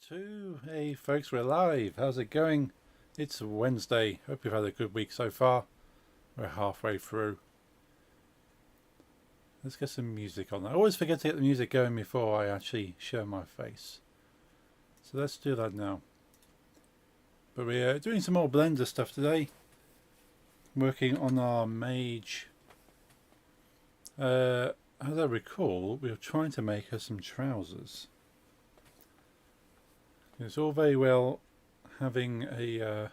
2. Hey folks, we're live. How's it going? It's Wednesday. Hope you've had a good week so far. We're halfway through. Let's get some music on. I always forget to get the music going before I actually show my face. So let's do that now. But we're doing some more Blender stuff today. Working on our mage. As I recall, we were trying to make her some trousers. It's all very well having a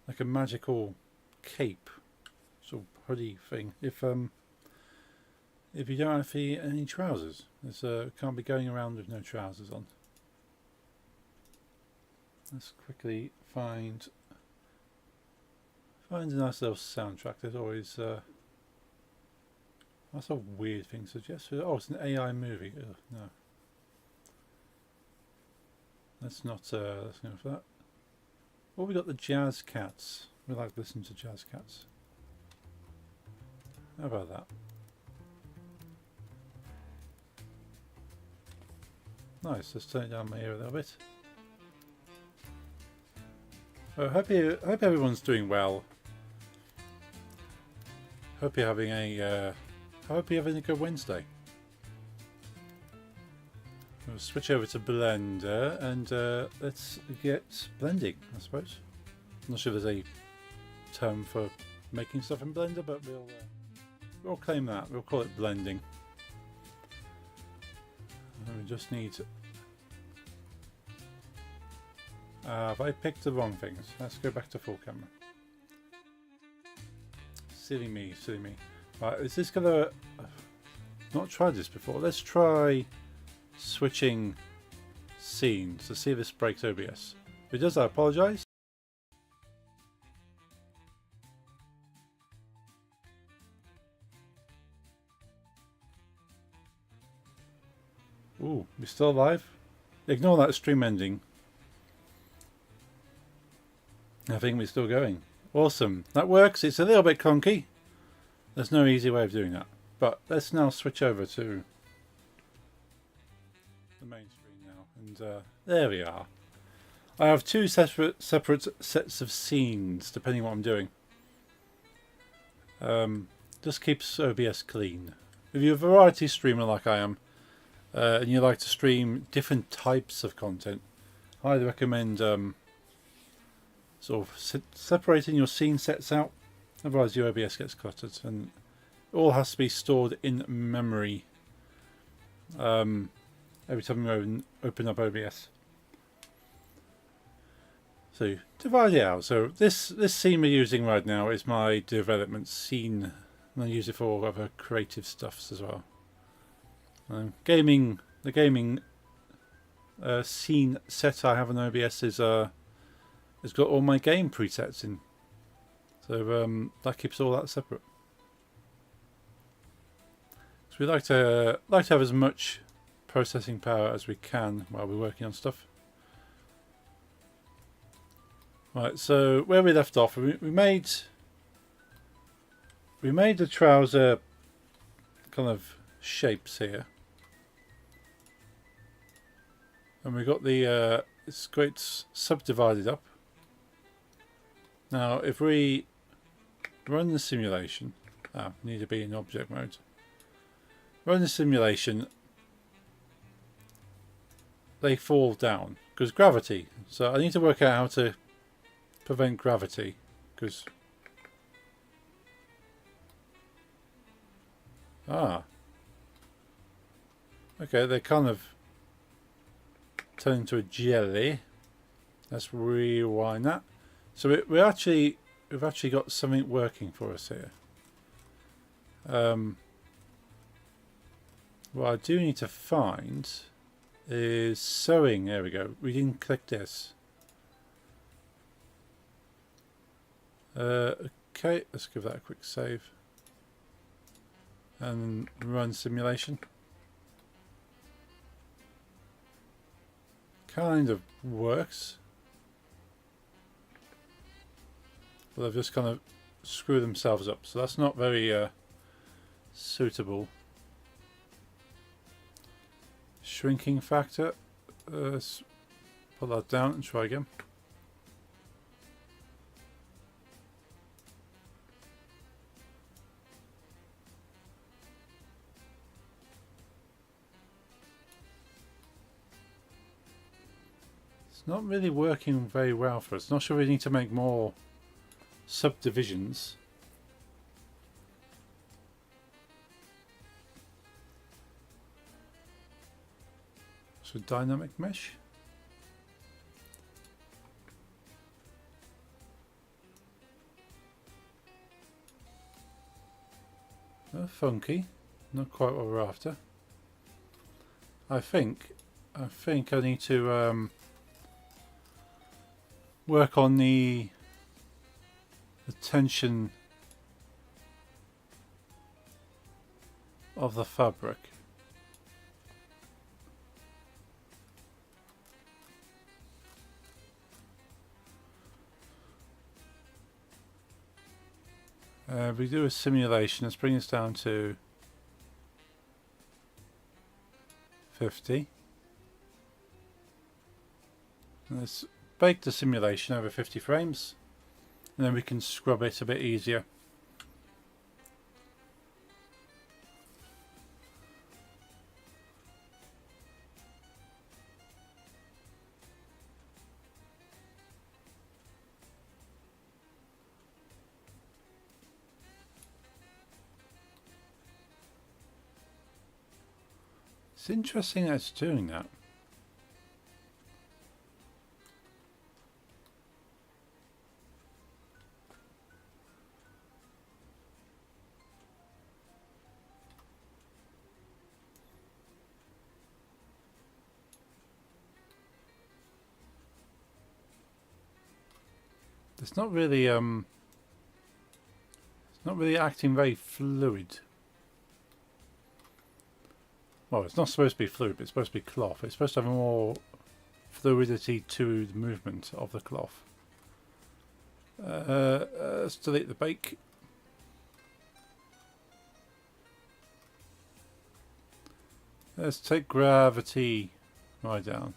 like a magical cape, sort of hoodie thing. If you don't have any trousers, it's can't be going around with no trousers on. Let's quickly find a nice little soundtrack. There's always that's a weird thing to suggest. Oh, it's an AI movie. Ugh, no. Let's not let's go for that. Well, we got the Jazz Cats. We like listening to Jazz Cats. How about that? Nice. Let's turn it down my ear a little bit. I hope everyone's doing well. Hope you're having a good Wednesday. We'll switch over to Blender and let's get blending, I suppose. I'm not sure if there's a term for making stuff in Blender, but we'll claim that. We'll call it blending. And we just need to... have I picked the wrong things? Let's go back to full camera. Silly me, silly me. Right, is this gonna... not tried this before. Let's try switching scenes to see if this breaks OBS. If it does, I apologise. Ooh, we still live? Ignore that stream ending. I think we're still going. Awesome. That works. It's a little bit clunky. There's no easy way of doing that. But let's now switch over to the main screen now, and there we are. I have two separate sets of scenes depending on what I'm doing. Just keeps OBS clean. If you're a variety streamer like I am, and you like to stream different types of content, I'd recommend sort of separating your scene sets out. Otherwise your OBS gets cluttered, and it all has to be stored in memory every time you open up OBS. So divide it out. So this scene we're using right now is my development scene, and I use it for other creative stuffs as well. The gaming scene set I have on OBS is has got all my game presets in, so that keeps all that separate. So we like to have as much processing power as we can while we're working on stuff. Right, so where we left off, we made the trouser kind of shapes here, and we got the it's great subdivided up. Now if we run the simulation, need to be in object mode. Run the simulation, they fall down because gravity. So I need to work out how to prevent gravity, because okay, they kind of turn into a jelly. Let's rewind that. So we've actually got something working for us here. What I do need to find is sewing. There we go. We didn't click this. Okay, let's give that a quick save and run simulation. Kind of works, but they've just kind of screwed themselves up, so that's not very suitable. Shrinking factor, Put that down and try again. It's not really working very well for us. Not sure we need to make more subdivisions. So dynamic mesh. Funky, not quite what we're after. I think I need to work on the tension of the fabric. We do a simulation. Let's bring this down to 50. Let's bake the simulation over 50 frames, and then we can scrub it a bit easier. It's interesting that it's doing that. It's not really acting very fluid. Well, it's not supposed to be fluid, but it's supposed to be cloth. It's supposed to have more fluidity to the movement of the cloth. Let's delete the bake. Let's take gravity right down.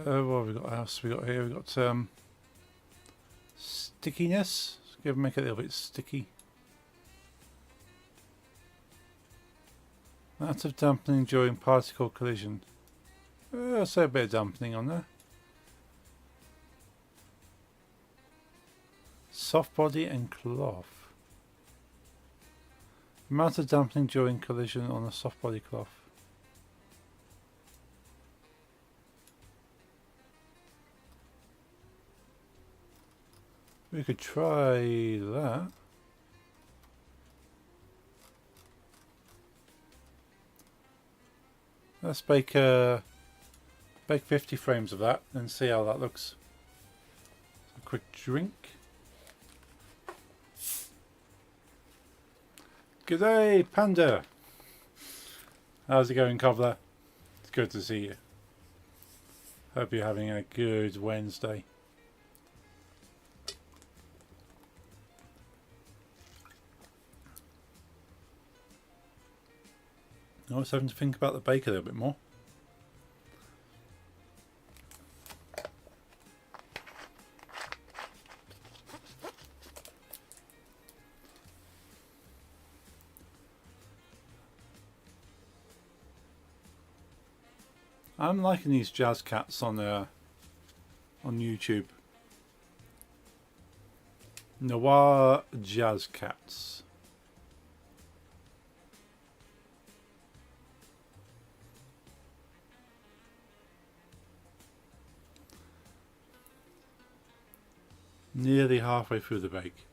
What have we got else? We got here. We got stickiness. Let's make it a little bit sticky. Amount of dampening during particle collision. I'll say a bit of dampening on there. Soft body and cloth. Amount of dampening during collision on a soft body cloth. We could try that. Let's bake 50 frames of that and see how that looks. A quick drink. G'day, Panda. How's it going, Cobbler? It's good to see you. Hope you're having a good Wednesday. I was having to think about the bake a little bit more. I'm liking these jazz cats on YouTube. Noir jazz cats. Nearly halfway through the bake.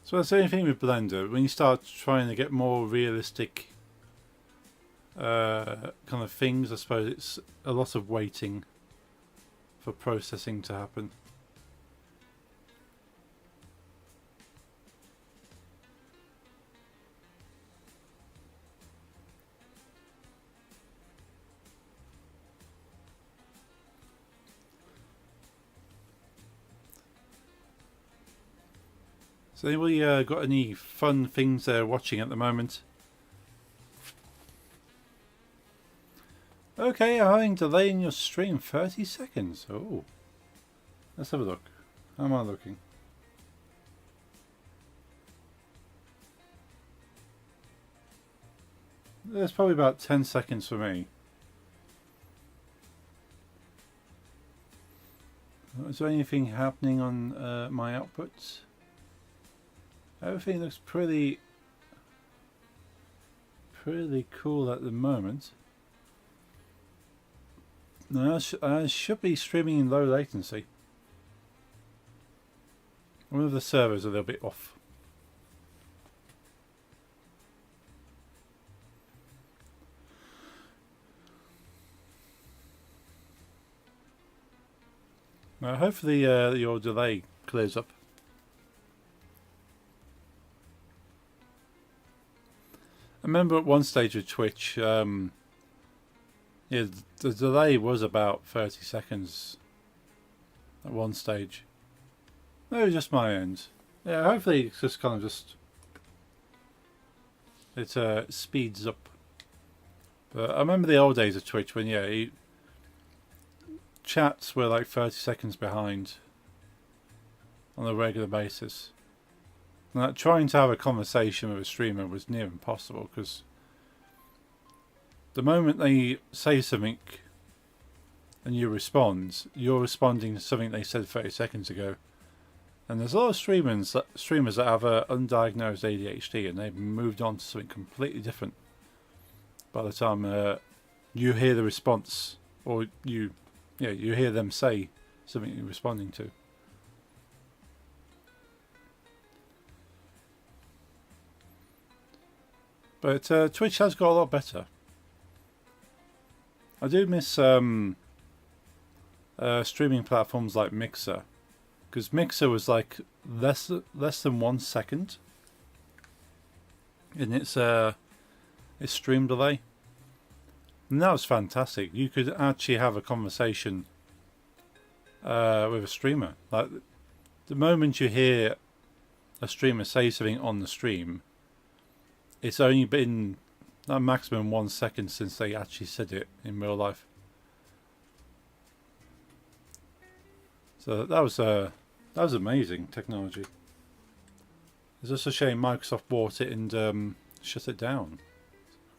So that's the same thing with Blender. When you start trying to get more realistic kind of things, I suppose it's a lot of waiting for processing to happen. So anybody got any fun things they're watching at the moment? Okay, I'm delaying your stream 30 seconds. Oh, let's have a look. How am I looking? There's probably about 10 seconds for me. Is there anything happening on my outputs? Everything looks pretty cool at the moment. Now I should be streaming in low latency. One of the servers are a little bit off. Now hopefully your delay clears up. I remember at one stage with Twitch, yeah, the delay was about 30 seconds at one stage. Maybe just my end. Yeah, hopefully it's just kind of it speeds up. But I remember the old days of Twitch when, yeah, chats were like 30 seconds behind on a regular basis. And trying to have a conversation with a streamer was near impossible because the moment they say something and you respond, you're responding to something they said 30 seconds ago. And there's a lot of streamers that have undiagnosed ADHD and they've moved on to something completely different by the time you hear the response, or you hear them say something you're responding to. But Twitch has got a lot better. I do miss streaming platforms like Mixer, because Mixer was like less than 1 second in its stream delay, and that was fantastic. You could actually have a conversation with a streamer. Like the moment you hear a streamer say something on the stream, it's only been a maximum 1 second since they actually said it in real life. So that was amazing technology. It's just a shame Microsoft bought it and shut it down.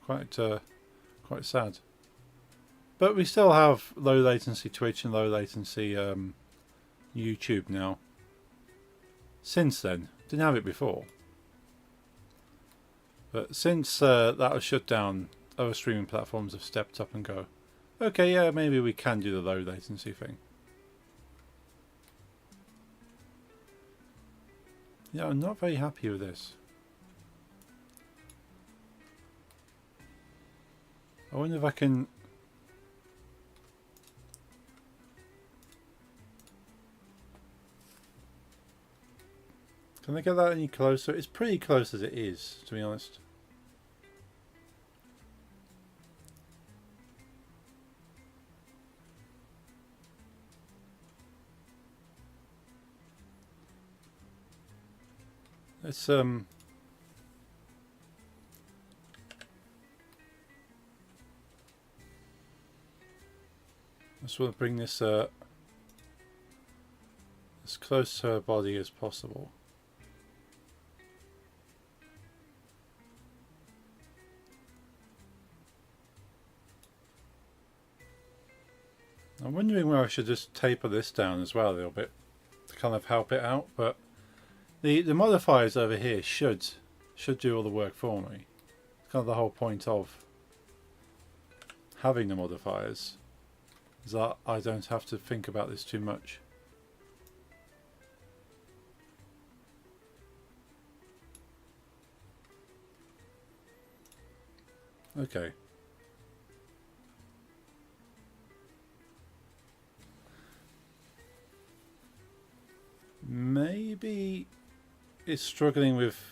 Quite sad. But we still have low latency Twitch and low latency YouTube now. Since then, didn't have it before. But since that was shut down, other streaming platforms have stepped up and go, okay, yeah, maybe we can do the low latency thing. Yeah, I'm not very happy with this. I wonder if I can... Can I get that any closer? It's pretty close as it is, to be honest. Let's I just want to bring this as close to her body as possible. I'm wondering whether I should just taper this down as well a little bit to kind of help it out, but the modifiers over here should do all the work for me. It's kind of the whole point of having the modifiers, is that I don't have to think about this too much. Okay. Maybe it's struggling with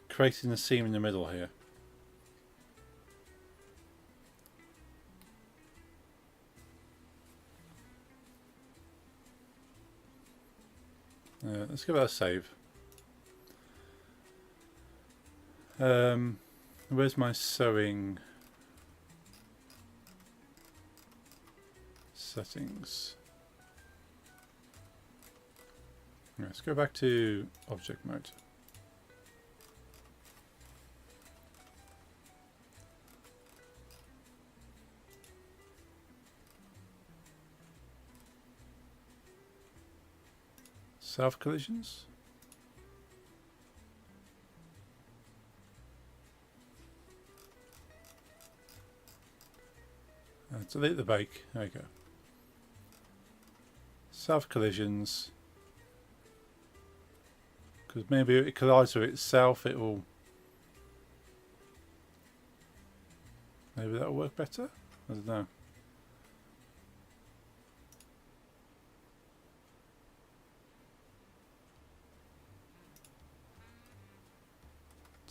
creating a seam in the middle here. Let's give that a save. Where's my sewing settings? Let's go back to object mode. Self collisions. Delete the bake. There you go. Self collisions. Because maybe if it collides with itself, it will. Maybe that'll work better. I don't know.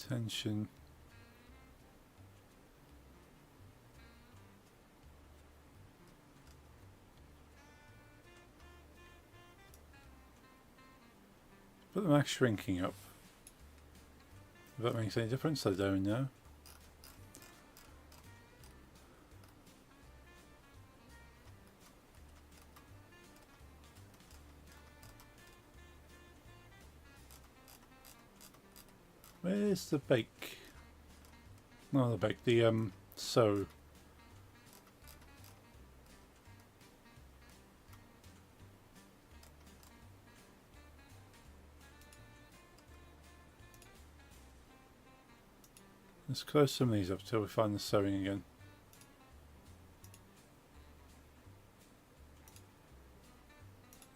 Tension. Put the max shrinking up. If that makes any difference, I don't know. Where's the bake? No, the bake. The sew. Let's close some of these up till we find the sewing again.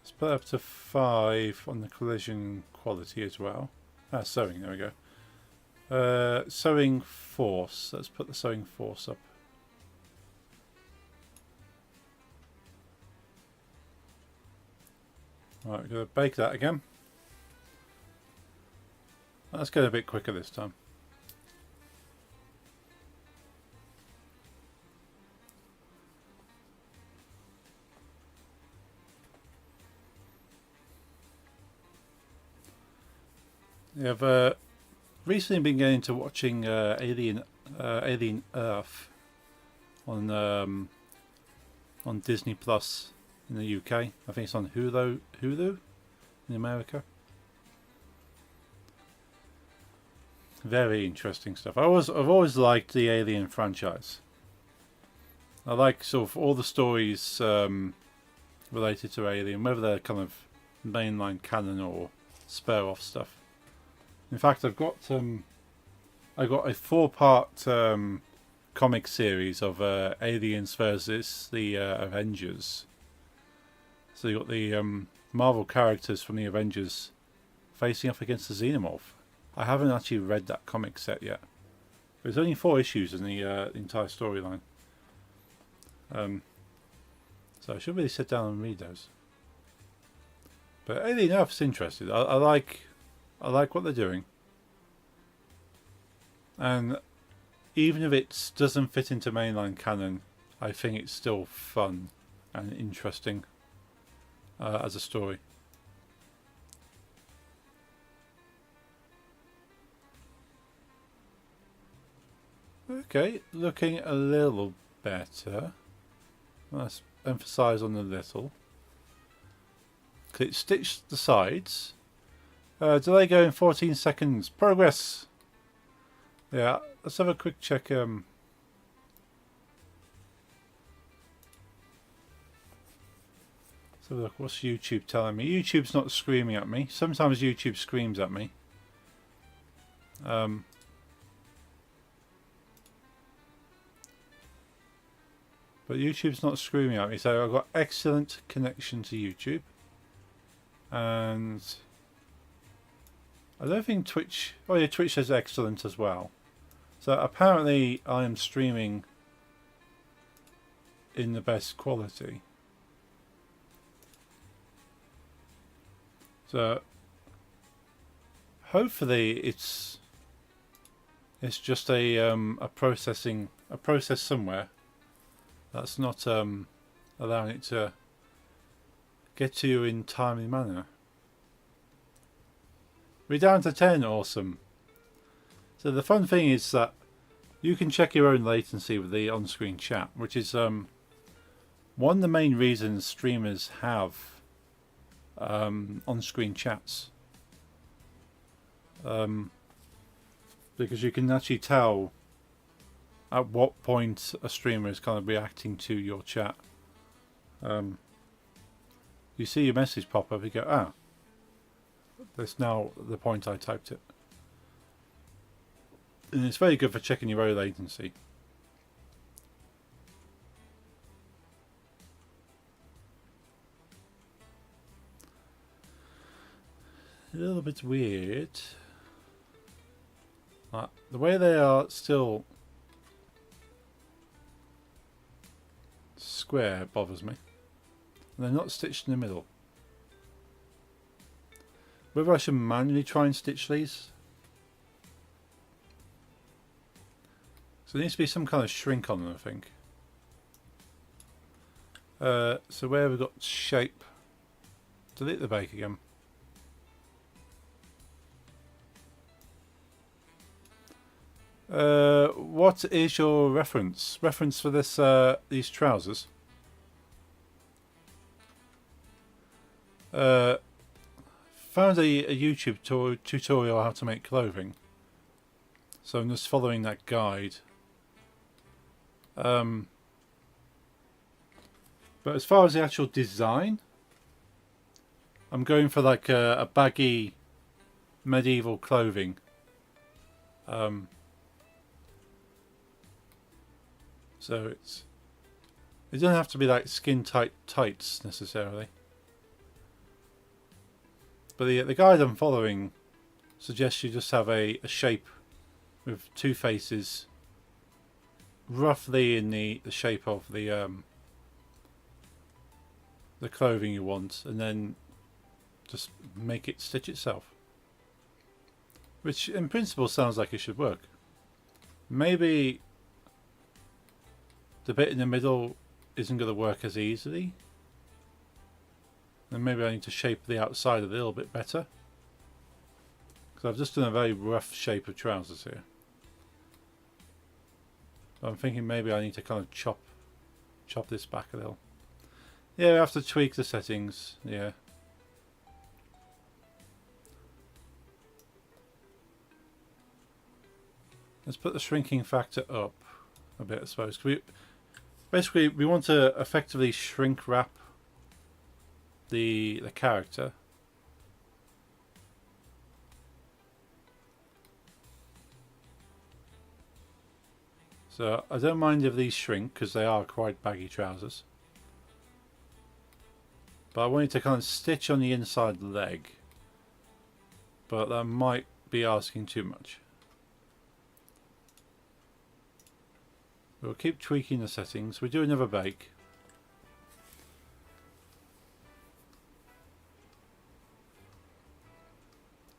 Let's put it up to 5 on the collision quality as well. Sewing, there we go. Sewing force. Let's put the sewing force up. Right, we're going to bake that again. Let's go a bit quicker this time. I've recently been getting into watching Alien Earth on Disney Plus in the UK. I think it's on Hulu in America. Very interesting stuff. I've always liked the Alien franchise. I like sort of all the stories related to Alien, whether they're kind of mainline canon or spare-off stuff. In fact, I've got a 4-part comic series of Aliens versus the Avengers. So you got the Marvel characters from the Avengers facing off against the Xenomorph. I haven't actually read that comic set yet. There's only 4 issues in the entire storyline. So I should really sit down and read those. But Alien Earth's interesting. I like what they're doing. And even if it doesn't fit into mainline canon, I think it's still fun and interesting as a story. Okay, looking a little better. Let's emphasize on the little. Click stitch the sides. Delay going 14 seconds. Progress. Yeah, let's have a quick check. Let's have a look. What's YouTube telling me? YouTube's not screaming at me. Sometimes YouTube screams at me. But YouTube's not screaming at me, so I've got excellent connection to YouTube. And I don't think Twitch... Oh yeah, Twitch says excellent as well. So apparently I am streaming in the best quality. So hopefully it's just a process somewhere that's not allowing it to get to you in timely manner. We're down to 10, awesome. So the fun thing is that you can check your own latency with the on-screen chat, which is one of the main reasons streamers have on-screen chats. Because you can actually tell at what point a streamer is kind of reacting to your chat. You see your message pop up, you go, ah, that's now the point I typed it. And it's very good for checking your own latency. A little bit weird. The way they are still square bothers me. And they're not stitched in the middle. Whether I should manually try and stitch these. So there needs to be some kind of shrink on them, I think. So where we've got shape. Delete the bake again. What is your reference? Reference for this these trousers? Found a YouTube tutorial how to make clothing. So I'm just following that guide. But as far as the actual design, I'm going for like a baggy medieval clothing. So it doesn't have to be like skin tight tights necessarily. But the guide I'm following suggests you just have a shape with two faces, roughly in the shape of the clothing you want, and then just make it stitch itself. Which in principle sounds like it should work. Maybe the bit in the middle isn't going to work as easily. And maybe I need to shape the outside a little bit better. Because I've just done a very rough shape of trousers here. But I'm thinking maybe I need to kind of chop this back a little. Yeah, I have to tweak the settings. Yeah. Let's put the shrinking factor up a bit, I suppose. Basically, we want to effectively shrink wrap the character. So I don't mind if these shrink because they are quite baggy trousers. But I want you to kind of stitch on the inside leg. But that might be asking too much. We'll keep tweaking the settings. We do another bake.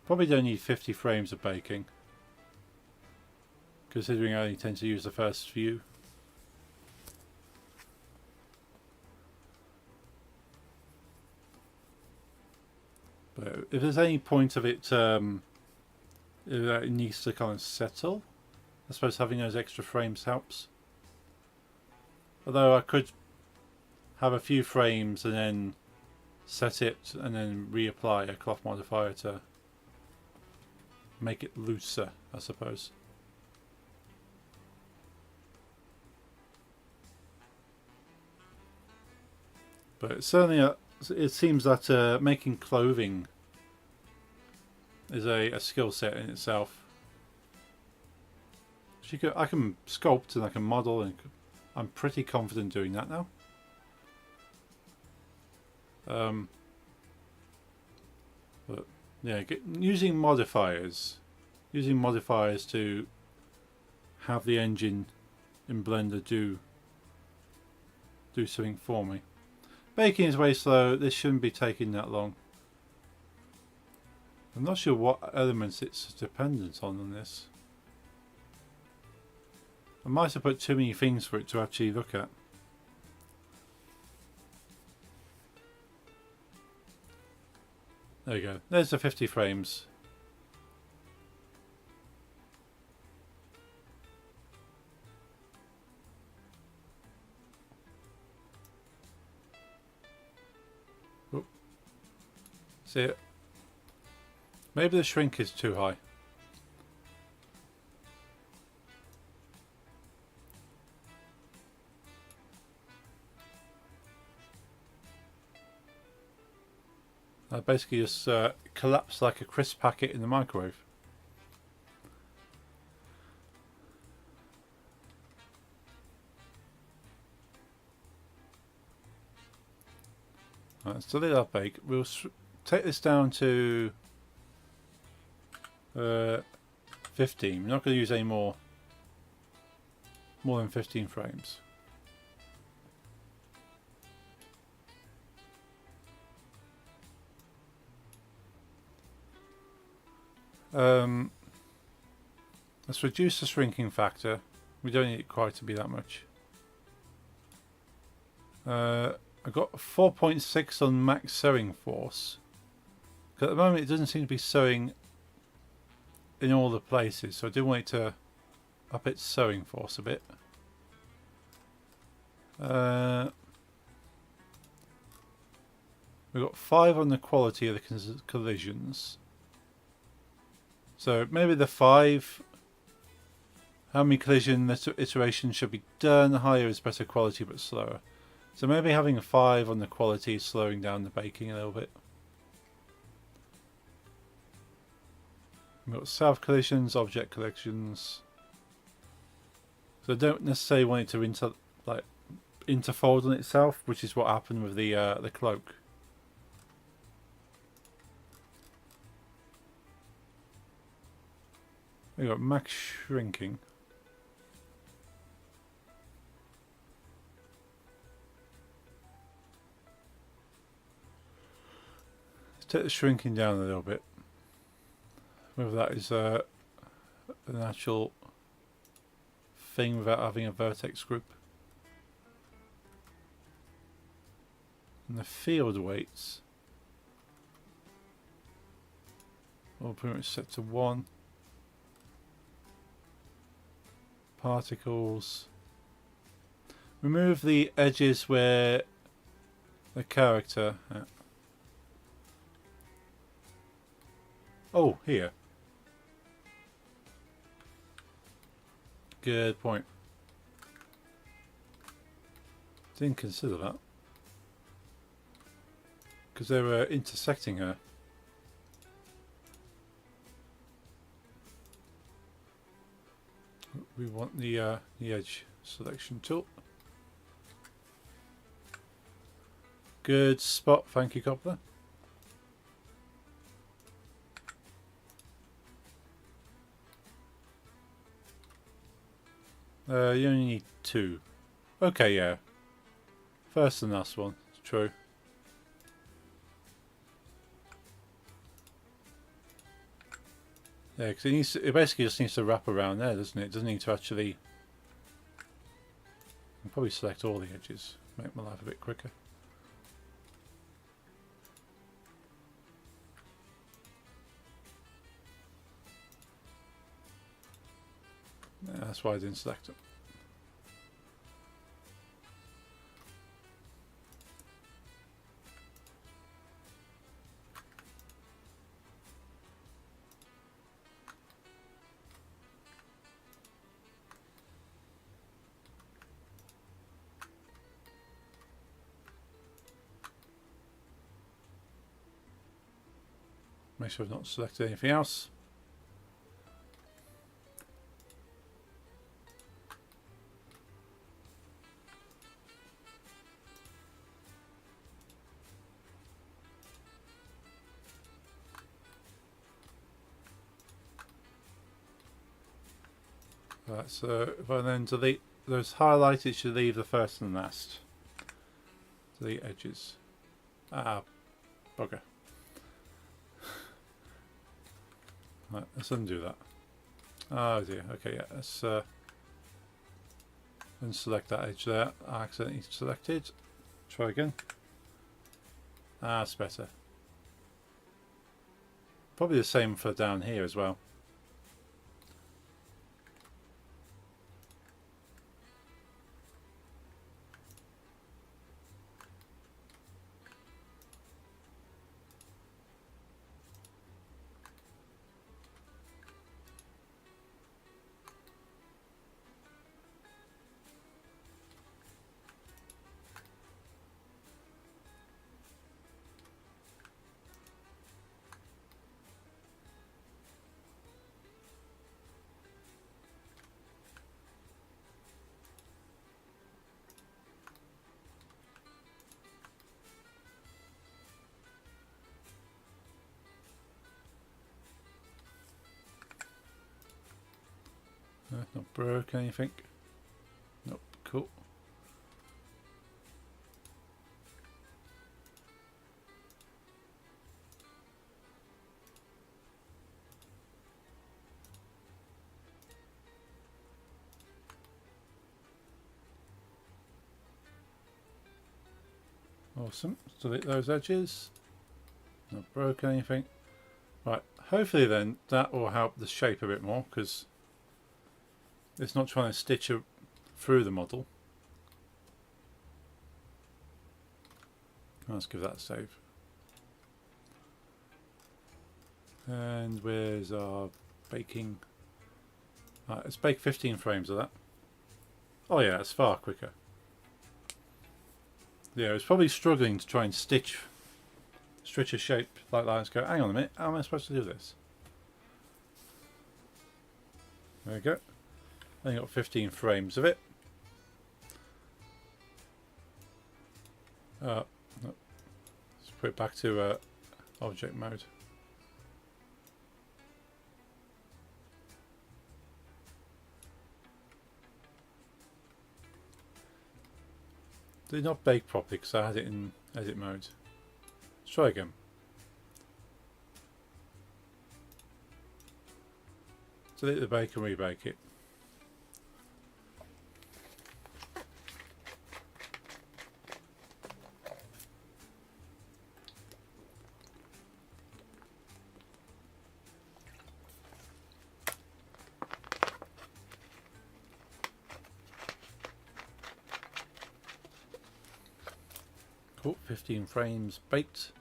Probably don't need 50 frames of baking, considering I only tend to use the first few. But if there's any point of it, it needs to kind of settle, I suppose having those extra frames helps. Although I could have a few frames and then set it and then reapply a cloth modifier to make it looser, I suppose. But certainly it seems that making clothing is a skill set in itself. I can sculpt and I can model, and I'm pretty confident doing that now. But yeah, using modifiers to have the engine in Blender do something for me. Baking is way slow. This shouldn't be taking that long. I'm not sure what elements it's dependent on this. I might have put too many things for it to actually look at. There you go. There's the 50 frames. See, maybe the shrink is too high. I basically just collapse like a crisp packet in the microwave. Right, let's delete our bake. We'll take this down to 15. We're not going to use any more than 15 frames. Let's reduce the shrinking factor. We don't need it quite to be that much. I've got 4.6 on max sewing force. At the moment it doesn't seem to be sewing in all the places, so I do want it to up its sewing force a bit. We've got 5 on the quality of the collisions. So maybe the 5, how many collision iterations should be done, higher is better quality but slower. So maybe having a 5 on the quality is slowing down the baking a little bit. We've got self collisions, object collisions. So I don't necessarily want it to interfold on itself, which is what happened with the cloak. We've got max shrinking. Let's take the shrinking down a little bit. Whether that is an actual thing without having a vertex group. And the field weights will pretty much set to 1. Particles. Remove the edges where the character. Oh, here. Good point. Didn't consider that. Because they were intersecting her. We want the edge selection tool. Good spot, thank you, Cobbler. You only need 2. Okay, yeah. First and last one, it's true. Yeah, because it basically just needs to wrap around there, doesn't it? It doesn't need to actually... I'll probably select all the edges, make my life a bit quicker. Yeah, that's why I didn't select it. Make sure I've not selected anything else. Right, so if I then delete those highlighted, should leave the first and last. Delete edges. Ah, bugger. Right, let's undo that. Oh dear, okay, yeah, let's unselect that edge there. I accidentally selected. Try again. Ah, that's better. Probably the same for down here as well. Not broke anything. Nope, cool. Awesome. Delete those edges. Not broke anything. Right, hopefully then that will help the shape a bit more, because it's not trying to stitch through the model. Let's give that a save. And where's our baking? Right, let's bake 15 frames of that. Oh yeah, it's far quicker. Yeah, it's probably struggling to try and stitch a shape like that. Let's go, hang on a minute, how am I supposed to do this? There we go. I got 15 frames of it. No. Let's put it back to object mode. Did not bake properly because I had it in edit mode. Let's try again. Delete the bake and rebake it. Cool, 15 frames baked.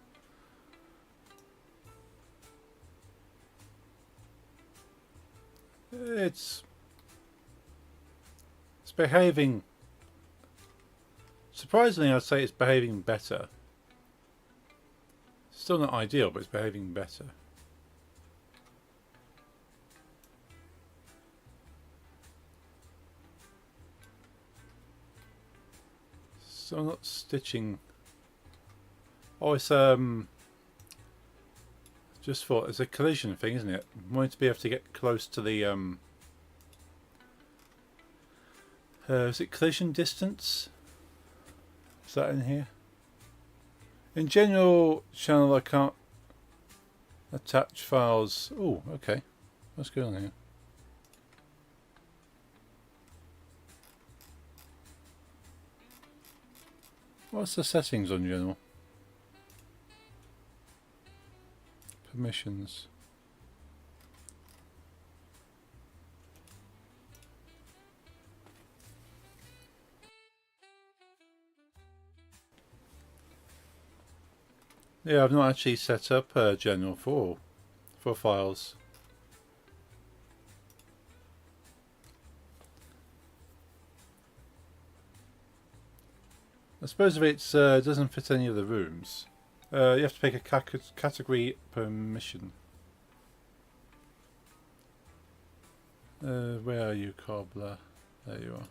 It's behaving, surprisingly I'd say it's behaving better. Still not ideal, but it's behaving better. So I'm not stitching. Oh, it's just thought it's a collision thing, isn't it? I want to be able to get close to the is it collision distance? Is that in here? In general channel I can't attach files. Oh, okay. What's going on here? What's the settings on general? Permissions. Yeah, I've not actually set up general for files. I suppose if it doesn't fit any of the rooms, you have to pick a category permission. Where are you, cobbler? There you are.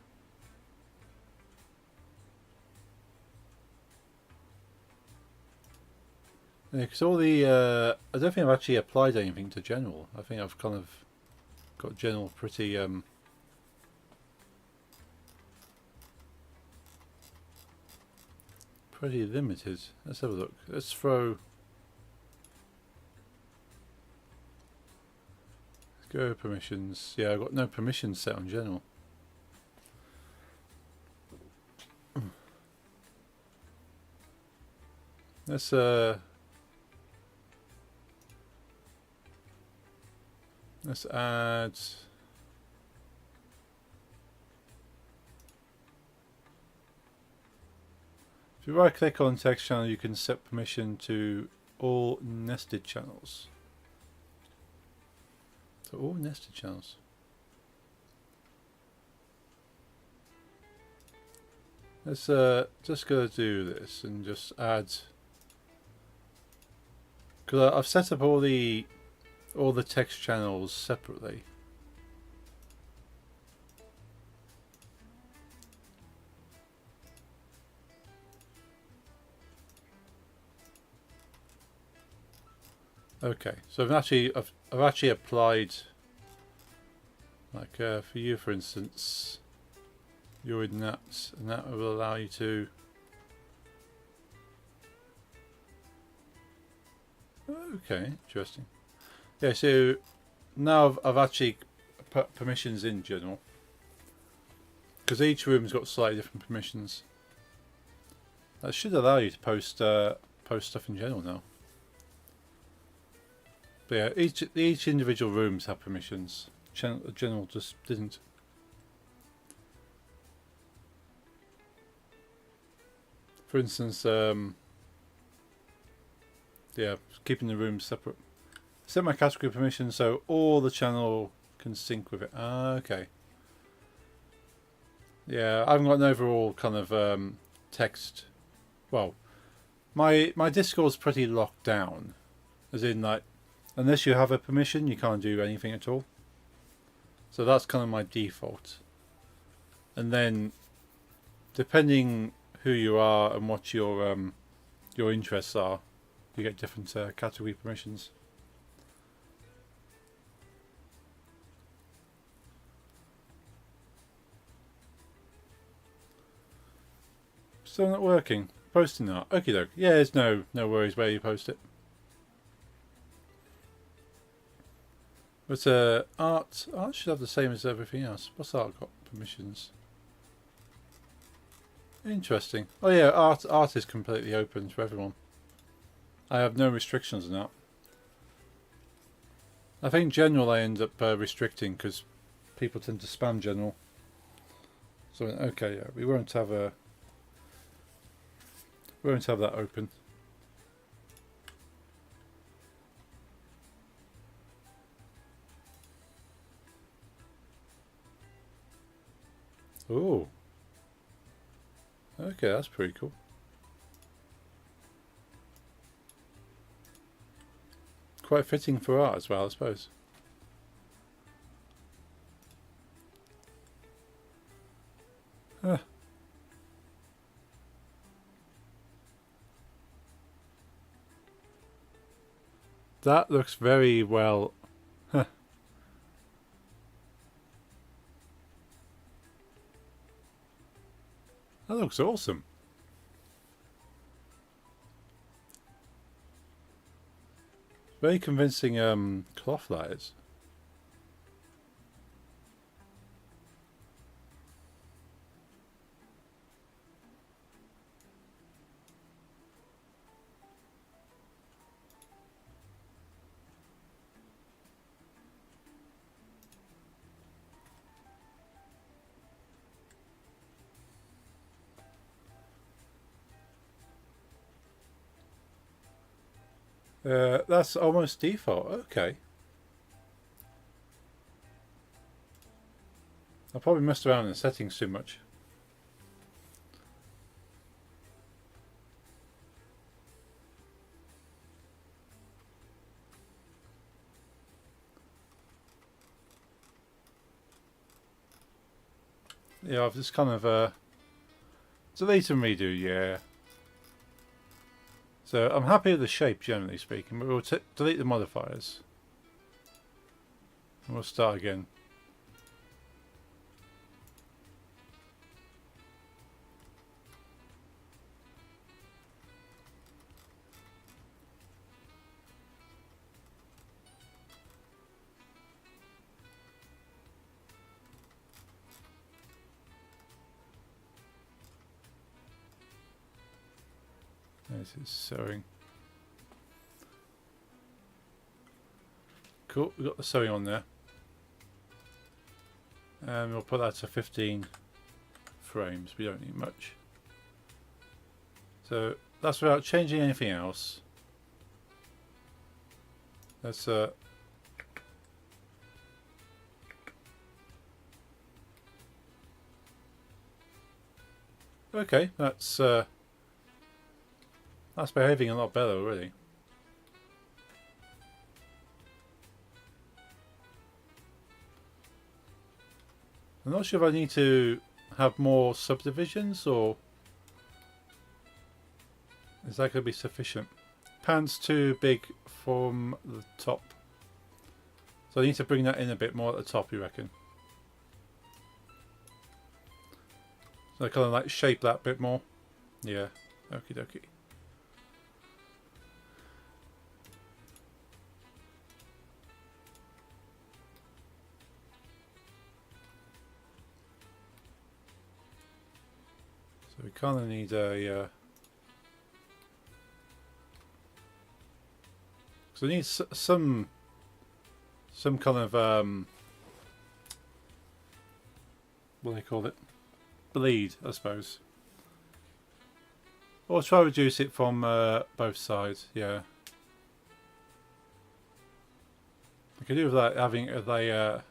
Yeah, because all the I don't think I've actually applied anything to general. I think I've kind of got general pretty pretty limited. Let's have a look. Let's throw. Let's go permissions. Yeah, I've got no permissions set on general. Let's add. If you right click on text channel, you can set permission to all nested channels. So all nested channels. Let's just go do this and just add, because I've set up all the text channels separately. Okay, so I've actually applied. Like for you, for instance, you're in that, and that will allow you to. Okay, interesting. Yeah, so now I've actually put permissions in general, because each room's got slightly different permissions. That should allow you to post stuff in general now. But yeah, each individual rooms have permissions. General just didn't. For instance, yeah, keeping the rooms separate. Set my category permission so all the channel can sync with it. Ah, okay. Yeah, I haven't got an overall kind of text. Well, my Discord's pretty locked down, as in like, unless you have a permission, you can't do anything at all. So that's kind of my default. And then, depending who you are and what your interests are, you get different category permissions. Still not working. Posting that. Okie doke. Yeah, there's no worries where you post it. But art should have the same as everything else. What's art got permissions? Interesting. Oh yeah, art is completely open to everyone. I have no restrictions on that. I think general I end up restricting because people tend to spam general. So okay, yeah, we won't have that open. Oh. Okay, that's pretty cool. Quite fitting for art as well, I suppose. Huh. That looks very well. Huh. That looks awesome. Very convincing cloth that is. That's almost default. Okay. I probably messed around in the settings too much. Yeah, I've just kind of delete and redo, yeah. So I'm happy with the shape, generally speaking, but we'll delete the modifiers. And we'll start again. This is sewing. Cool, we've got the sewing on there. And we'll put that to 15 frames. We don't need much. So that's without changing anything else. Let's okay, that's behaving a lot better already. I'm not sure if I need to have more subdivisions or is that going to be sufficient? Pants too big from the top. So I need to bring that in a bit more at the top, you reckon? So I kind of like shape that a bit more. Yeah, okie dokie. So we kind of need a... so we need some kind of... what do they call it? Bleed, I suppose. Or try to reduce it from both sides, yeah. I could do with that having a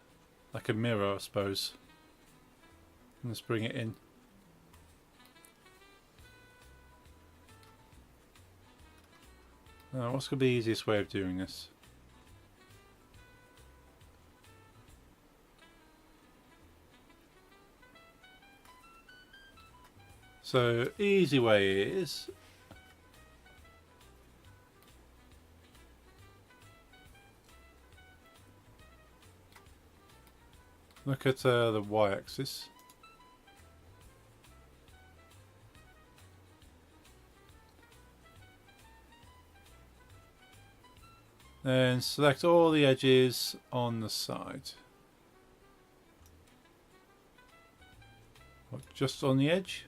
like a mirror, I suppose. And just bring it in. Now, what's going to be the easiest way of doing this? So, easy way is... look at the y-axis. And select all the edges on the side. What, just on the edge?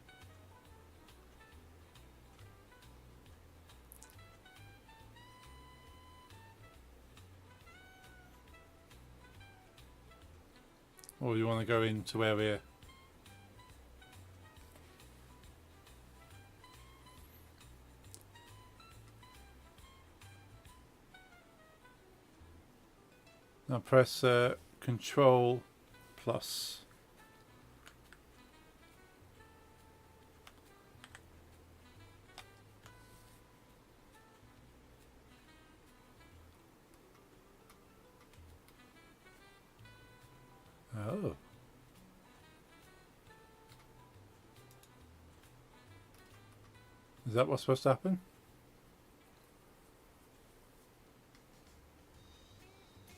Or do you want to go into area? Now press Control plus. Oh. Is that what's supposed to happen?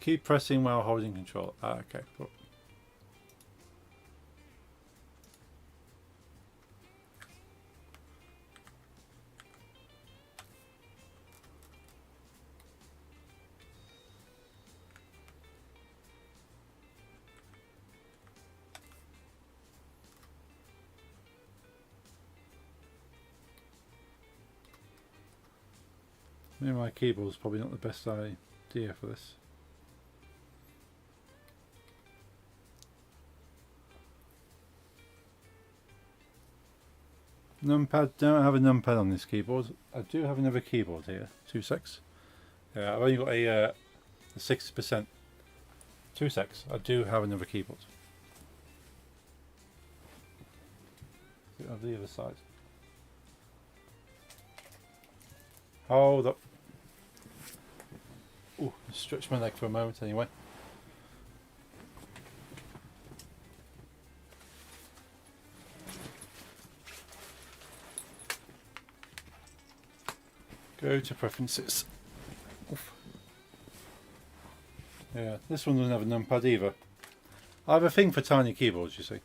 Keep pressing while holding control. Ah, okay. Cool. Maybe my keyboard's probably not the best idea for this. Numpad, don't have a numpad on this keyboard. I do have another keyboard here. 2 secs. Yeah, I've only got a 60%. 2 secs. I do have another keyboard. Of the other side. Hold up. Ooh, stretch my leg for a moment anyway. Go to preferences. Oof. Yeah, this one doesn't have a numpad either. I have a thing for tiny keyboards, you see.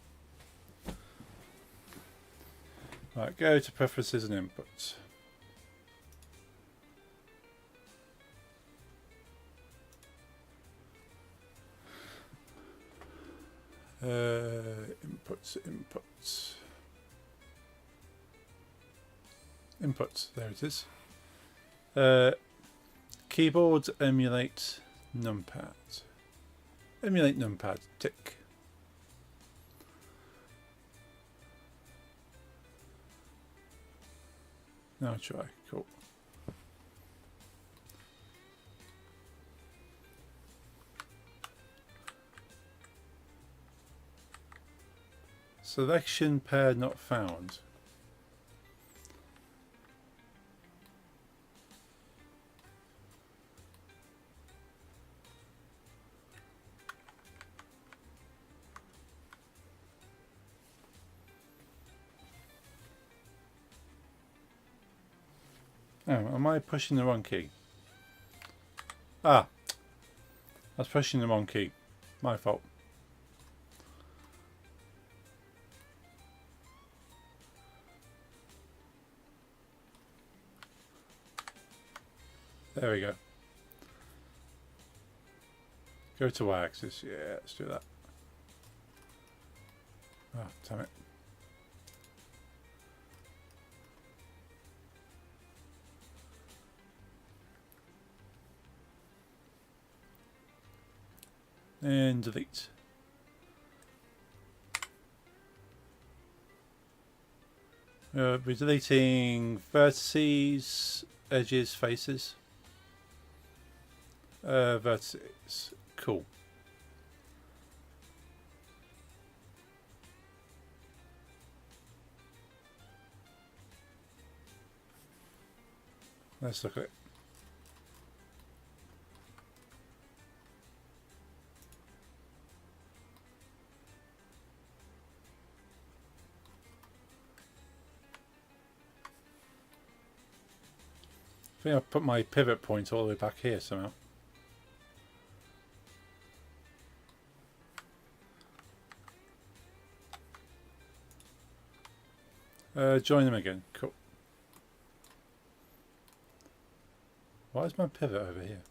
Right, go to preferences and inputs. Inputs, there it is. Keyboard emulate numpad. Emulate numpad, tick. Now try, cool. Selection pair not found. Oh, am I pushing the wrong key? Ah, I was pushing the wrong key. My fault. There we go. Go to y-axis. Yeah, let's do that. Oh, damn it. And delete. We're deleting vertices, edges, faces. Vertices. Cool. Let's look at it. I think I put my pivot point all the way back here somehow. Join them again. Cool. Why is my pivot over here?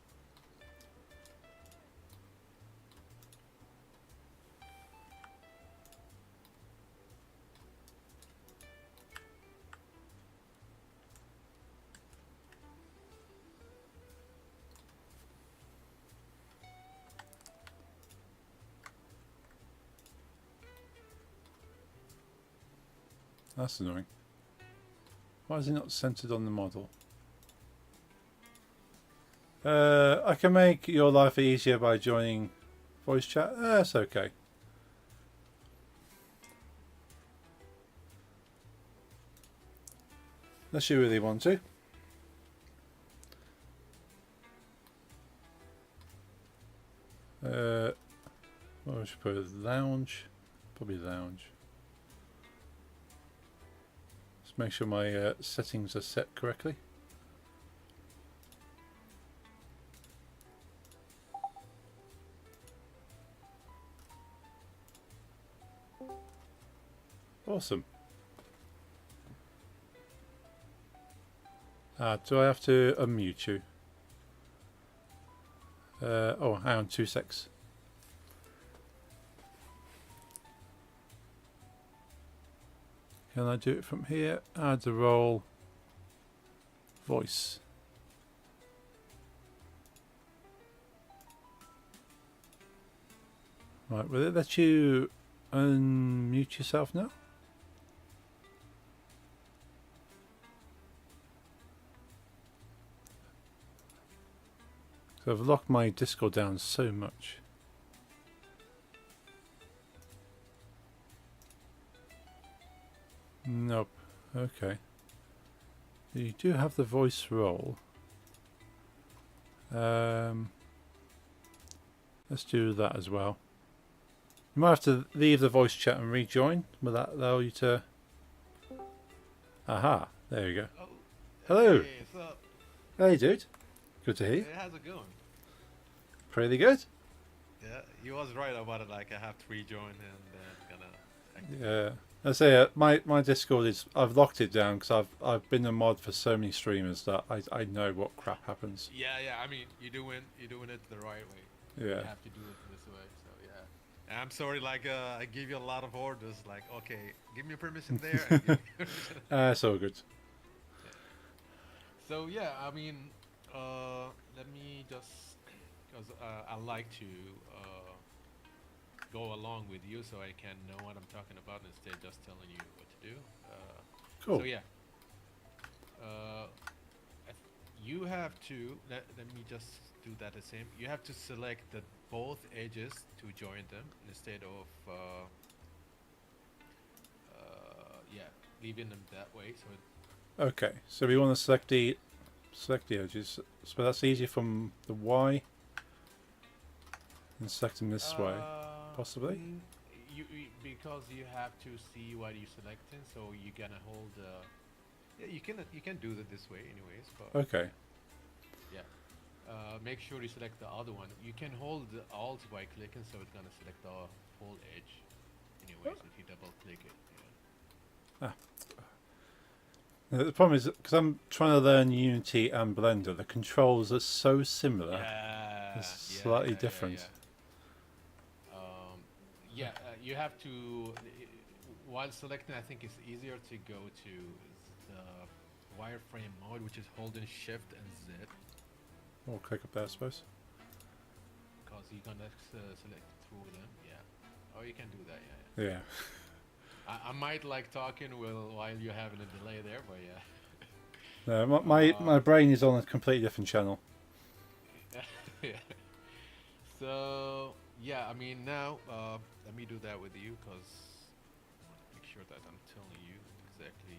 That's annoying. Why is it not centered on the model? I can make your life easier by joining voice chat. That's okay. Unless you really want to. Well, I should put lounge. Probably lounge. Let's make sure my settings are set correctly. Awesome. Do I have to unmute you? Oh, hang on, 2 secs. Can I do it from here? Add the role. Voice. Right, will it let you unmute yourself now? So I've locked my Discord down so much. Nope. Okay. You do have the voice role. Let's do that as well. You might have to leave the voice chat and rejoin. Will that allow you to... Aha, there you go. Oh, Hello. hey, what's up? Hey dude. Good to hear you. Hey, how's it going? Pretty good. Yeah, you was right about it. Like I have to rejoin and then gonna. Yeah. I say my Discord is, I've locked it down because I've been a mod for so many streamers that I know what crap happens. Yeah, yeah. I mean, you're doing it the right way. Yeah. You have to do it this way. So yeah. And I'm sorry. Like I give you a lot of orders. Like okay, give me permission there. And give me permission. It's all good. So yeah, I mean, let me just because I like to go along with you so I can know what I'm talking about instead of just telling you what to do. Cool. So yeah, you have to let me just do that the same. You have to select the both edges to join them instead of yeah, leaving them that way. So Okay, so we want to select the edges. So that's easier from the Y and select them this way, possibly. You because you have to see what you're selecting, so you're gonna hold. Yeah, you can do that this way, anyways. But Okay. yeah, make sure you select the other one. You can hold the Alt by clicking, so it's gonna select the whole edge. Anyways, if you double click it. Yeah. The problem is because I'm trying to learn Unity and Blender, the controls are so similar. Yeah, It's slightly different. Yeah, you have to. While selecting, I think it's easier to go to the wireframe mode, which is holding Shift and Z, Or click up there, I suppose. because you're gonna select through them. Yeah. Oh, you can do that. Yeah. Yeah. I might like talking while you're having a delay there, but yeah. No, my brain is on a completely different channel. Yeah. So yeah, I mean now let me do that with you because I want to make sure that I'm telling you exactly.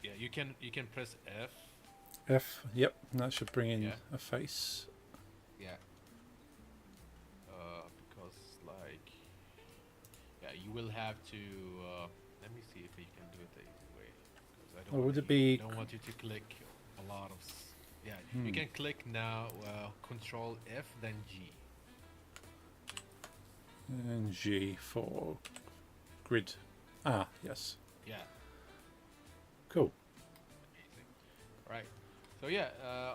Yeah, you can press F. F. Yep, that should bring in Yeah. a face. Yeah. Because like yeah, you will have to. Let me see if you can do it the easy way. Because I don't. Or would want it be? don't want you to click a lot of. Yeah, you Hmm. can click now. Control F then G. And G for grid. Ah, yes. Yeah. Cool. Amazing. Right. So yeah,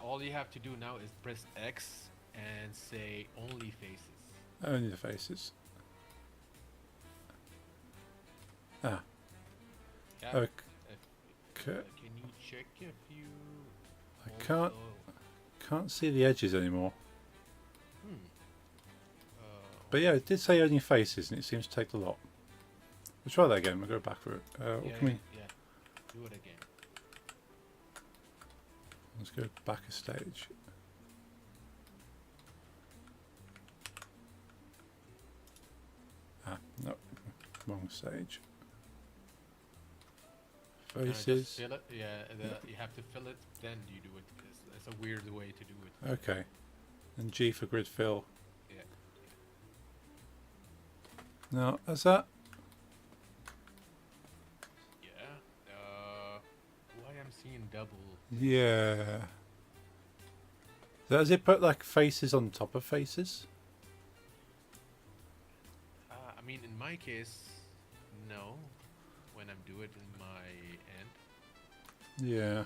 all you have to do now is press X and say only faces. Only the faces. Ah. Yeah. Okay. Can you check if you? I can't also- see the edges anymore. Hmm. But yeah, it did say only faces, and it seems to take a lot. We'll try that again. We'll go back for it. What Yeah, can we? yeah. Do it again. Let's go back a stage. Ah, no, wrong stage. Just Faces. fill it. Yeah, you have to fill it. Then you do it. It's a weird way to do it. Okay. And G for grid fill. Yeah. Now, is that? Yeah. Why I'm seeing double? Yeah. Does it put like faces on top of faces? I mean, in my case, no. When I'm doing it in my end. Yeah.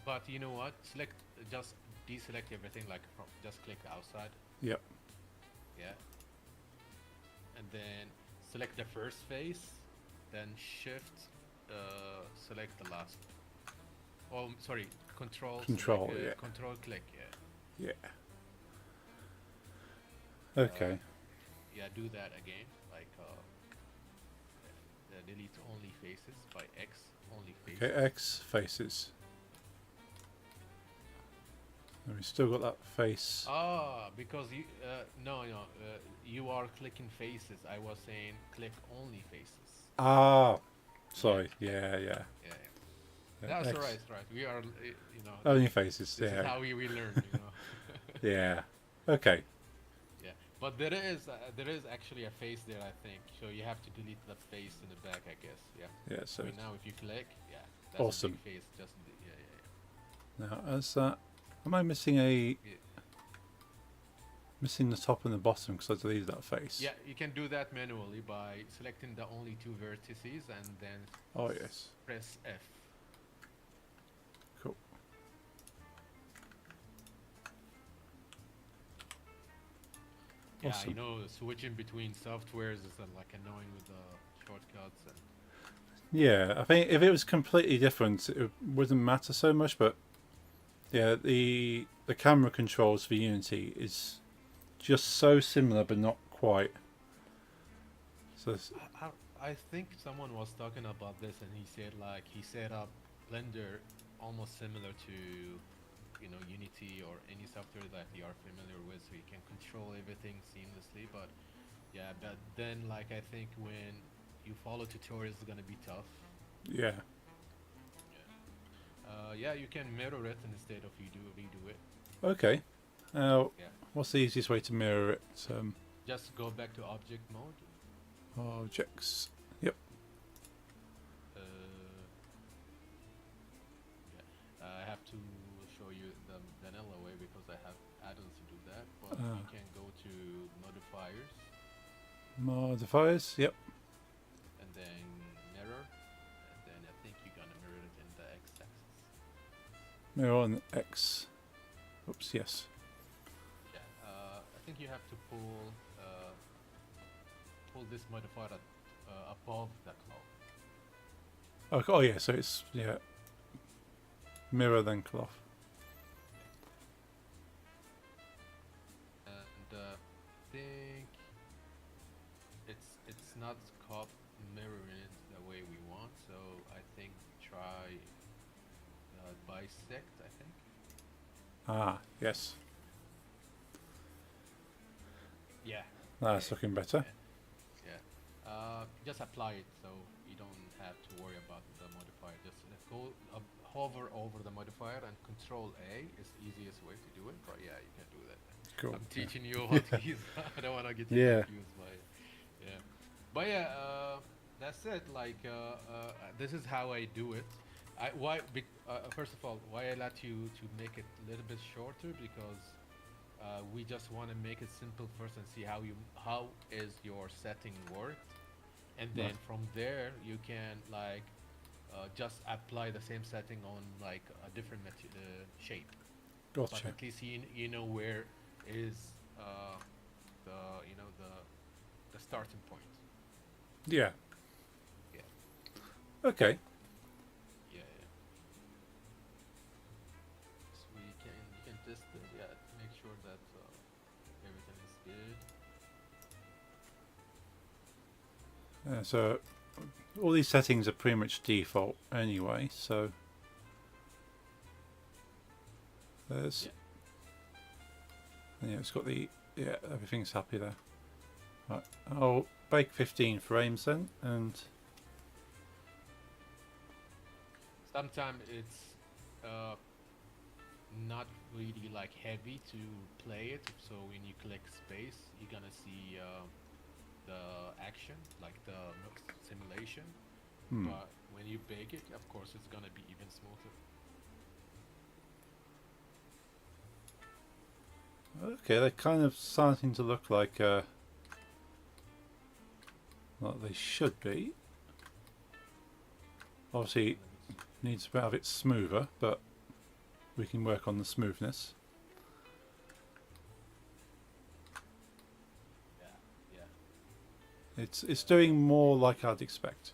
But you know what? Select just deselect everything. Like just click outside. Yep. Yeah. And then select the first face. Then shift. Select the last. Oh, sorry. Control. Control, Select, yeah. Control click. Yeah. Yeah. Okay. Yeah. Do that again. Like delete only faces by X. Only faces. Okay, X faces. And we still got that face. Ah, because you no, you are clicking faces. I was saying click only faces. Ah, sorry. Yeah. Yeah, Yeah, that's X. right. Right. We are, you know. Only faces. This is Yeah. how we learn, you know. Yeah. Okay. Yeah, but there is actually a face there, I think. So you have to delete the face in the back, I guess. Yeah. Yeah. So I mean, now if you click, yeah, that's Awesome. a big face. Just yeah. now, as that, am I missing a? Missing the top and the bottom because I deleted that face. Yeah, you can do that manually by selecting the only two vertices and then Oh yes. press F. Cool. Yeah, Awesome. you know, switching between softwares is like annoying with the shortcuts and Yeah, I think if it was completely different, it wouldn't matter so much. But yeah, the camera controls for Unity is just so similar, but not quite. So I think someone was talking about this and he said like he set up Blender almost similar to Unity or any software that you are familiar with, so you can control everything seamlessly. But yeah, but then like I think when you follow tutorials, it's gonna be tough. yeah, Yeah, you can mirror it instead of redo it. okay. Now, Yeah. what's the easiest way to mirror it? Just go back to object mode. Objects. Yep. Yeah. I have to show you the vanilla way because I have add-ons to do Modifiers. Yep. and then mirror, and then I think you're gonna mirror it in the x-axis. Mirror on X. Oops. Yes. Yeah, I think you have to pull this modifier above the cloth. Oh yeah. So it's mirror then cloth. And I think it's not cop mirroring it the way we want, so I think try bisect. I think. Ah. Yes. Yeah. That's looking better. Yeah. Just apply it so you don't have to worry about the modifier. Just go hover over the modifier and Control A is the easiest way to do it. But yeah, you can do that. Cool. I'm teaching you hotkeys. I don't want to get you Yeah. confused by it. Yeah. But yeah, that's it. Like, this is how I do it. First of all, why I let you to make it a little bit shorter, because we just want to make it simple first and see how is your setting worked, and then Right. from there you can like just apply the same setting on like a different shape. But Gotcha. at least you know where is the you know the starting point. Yeah. Yeah. Okay. Yeah. So you can test it. Yeah. Make sure that everything is good. So all these settings are pretty much default anyway. So there's it's got the everything's happy there. Right. I'll bake 15 frames then, and Sometimes it's not really like heavy to play it. So when you click space, you're gonna see the action, like the simulation. But when you bake it, of course, it's gonna be even smoother. okay, they're kind of starting to look like they should be. Obviously, needs to have it smoother, but we can work on the smoothness. Yeah, yeah. It's doing more like I'd expect.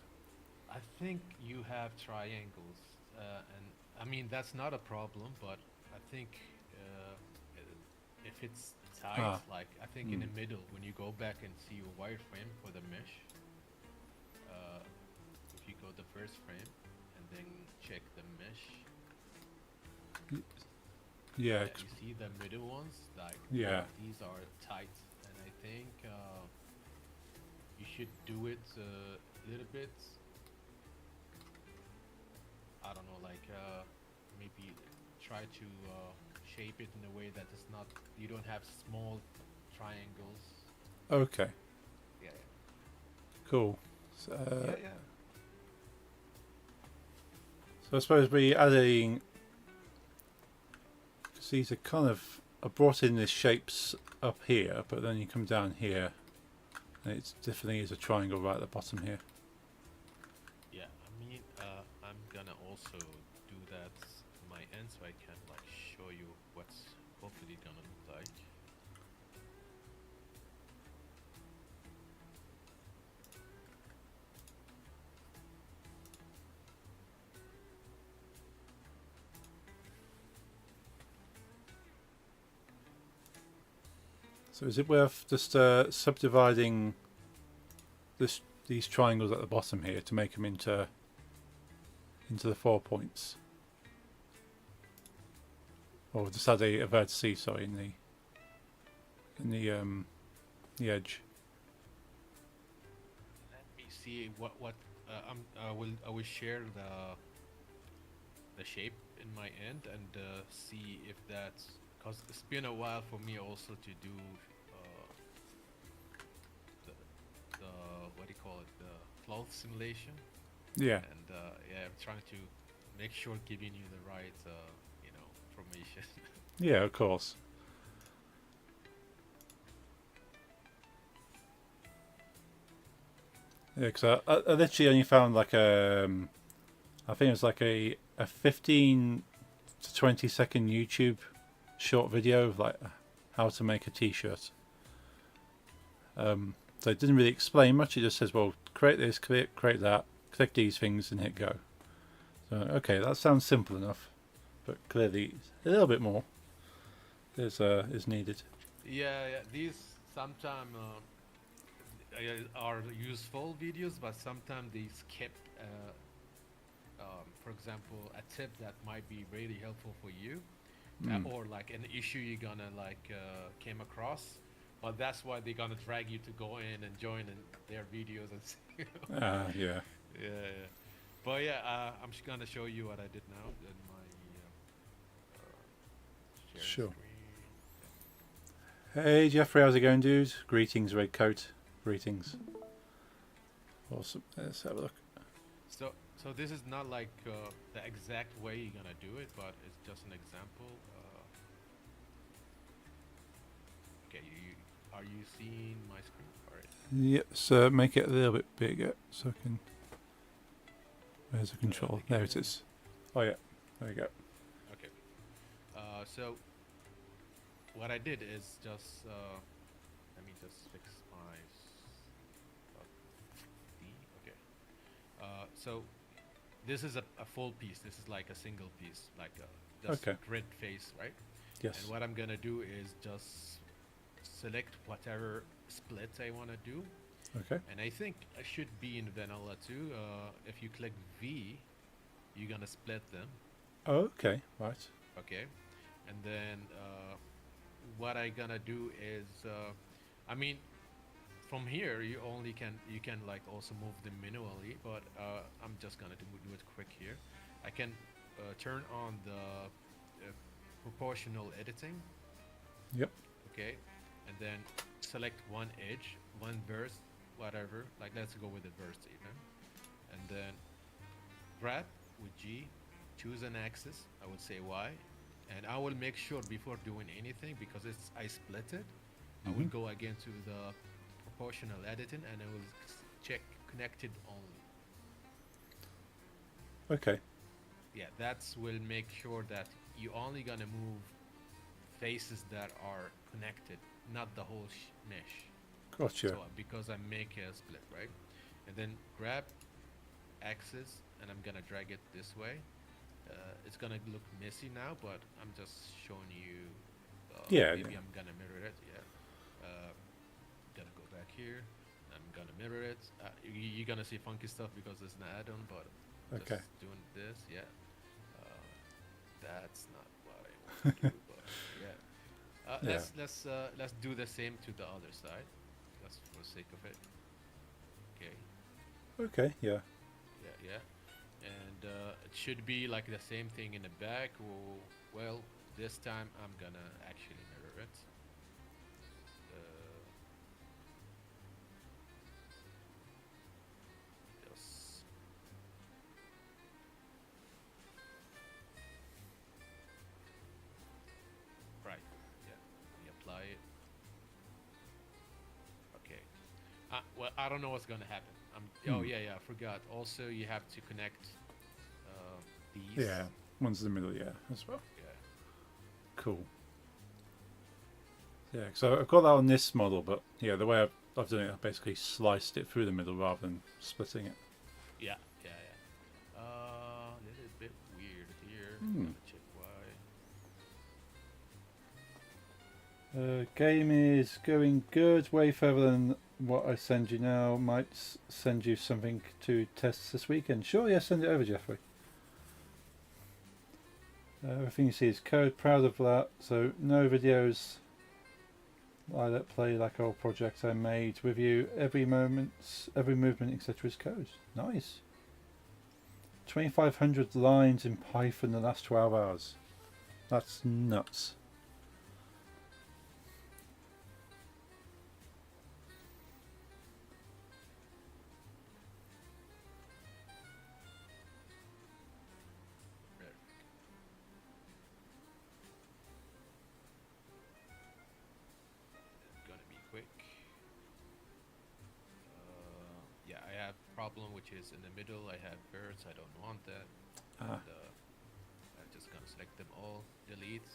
I think you have triangles, and I mean that's not a problem. But I think if it's tight, like I think in the middle, when you go back and see your wireframe for the mesh, if you go the first frame and then check the mesh, Yeah. you see the middle ones, like Yeah. these are tight, and I think you should do it a little bit. I don't know, like maybe try to shape it in a way that it's not, you don't have small triangles. Okay. Yeah, Cool. So, yeah. so I suppose we're adding, because these are kind of, I brought in the shapes up here, but then you come down here and it definitely is a triangle right at the bottom here. Yeah, I mean, I'm gonna also do that on my end so I can like show you what's hopefully gonna look like. So is it worth just subdividing these triangles at the bottom here to make them into the 4 points? Or just add a vertice, sorry, in the edge. Let me see what I will share the shape in my end and see if that's, because it's been a while for me also to do the what do you call it, the cloth simulation. Yeah. And yeah, I'm trying to make sure giving you the right information. Yeah, of course. Yeah, because I literally only found like I think it was like a 15 to 20-second YouTube short video of like how to make a T-shirt. So it didn't really explain much. It just says, well, create this, create that, click these things, and hit go. So okay, that sounds simple enough, but clearly a little bit more is needed. Yeah, yeah. These sometimes are useful videos, but sometimes they skip. For example, a tip that might be really helpful for you, Mm. or like an issue you're gonna like came across. But that's why they're gonna drag you to go in and join in their videos and see. Yeah. Yeah, yeah. But yeah, I'm just gonna show you what I did now in my sharing Sure. screen. Hey Jeffrey, how's it going, dude? Greetings, Red Coat. Greetings. Awesome. Let's have a look. So this is not like the exact way you're gonna do it, but it's just an example. Okay, are you seeing my screen? All right. Yep. So make it a little bit bigger so I can. Where's the control? There it is. Oh yeah. There we go. Okay. So what I did is just let me just fix my D. Okay. So this is a full piece. This is like a single piece, like just Okay. grid face, right? Yes. And what I'm gonna do is just select whatever splits I wanna do. Okay. And I think I should be in vanilla too. If you click V, you're gonna split them. Oh, okay. Right. Okay. And then what I gonna do is, I mean, from here you can like also move them manually, but I'm just gonna do it quick here. I can turn on the proportional editing. Yep. Okay, and then select one edge, one burst, whatever. Like let's go with the burst even, and then grab with G, choose an axis. I would say Y, and I will make sure before doing anything because I split it. I will go again to the proportional editing and I will check connected only. Okay. Yeah, that's will make sure that you only gonna move faces that are connected, not the whole mesh. Gotcha. So because I make a split, right? And then grab axis and I'm gonna drag it this way. It's gonna look messy now, but I'm just showing you. Yeah. Maybe I'm gonna mirror it. Yeah. Gonna go back here. I'm gonna mirror it. You're gonna see funky stuff because it's an add-on, but Okay. just doing this, yeah. That's not what I want to do, but yeah. Yeah. Let's do the same to the other side, just for the sake of it. Okay. Okay. Yeah. Yeah, yeah. And it should be like the same thing in the back. Well, this time I'm gonna actually mirror it. Yes. Right. Yeah. We apply it. Okay. Well, I don't know what's gonna happen. Oh yeah, yeah. I forgot. Also, you have to connect these. Yeah. One's in the middle. Yeah. As well. Yeah. Cool. Yeah. So I've got that on this model, but yeah, the way I've done it, I've basically sliced it through the middle rather than splitting it. Yeah. Yeah. Yeah. A little bit weird here. Gotta check why. Game is going good. Way further than what I send you now. Might send you something to test this weekend. Sure, yeah, send it over, Jeffrey. Everything you see is code. Proud of that. So no videos. I let play like old projects I made with you. Every movement, etc. is code. Nice. 2,500 lines in Python in the last 12 hours. That's nuts. Gonna be quick. Yeah, I have problem, which is in the middle. I have birds. I don't want that. Ah, And, I'm just gonna select them all, delete,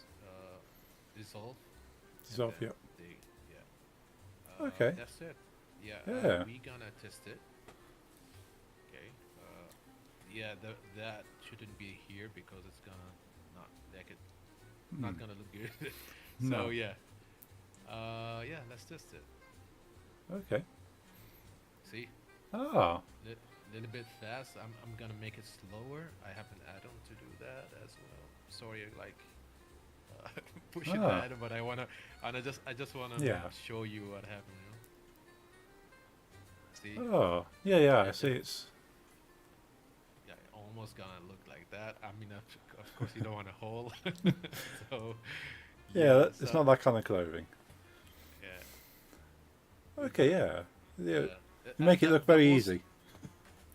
dissolve, and dissolve. then Yep. they, yeah. Okay. That's it. Yeah. Yeah. We gonna test it. Okay. Yeah. That shouldn't be here because it's gonna not like it not Hmm. gonna look good. So No. yeah. Yeah. Let's test it. Okay. See, Ah. little bit fast. I'm gonna make it slower. I have an add-on to do that as well. Sorry, like pushing the Ah. add-on, but I just wanna Yeah. show you what happened. See, Oh. Yeah. Yeah. I it, see. it It's. yeah, it almost gonna look like that. I mean, of course you don't want a hole. So Yeah. yeah, It's so not that kind of clothing. yeah, Okay. Yeah. Yeah. yeah. You make it look The very most easy.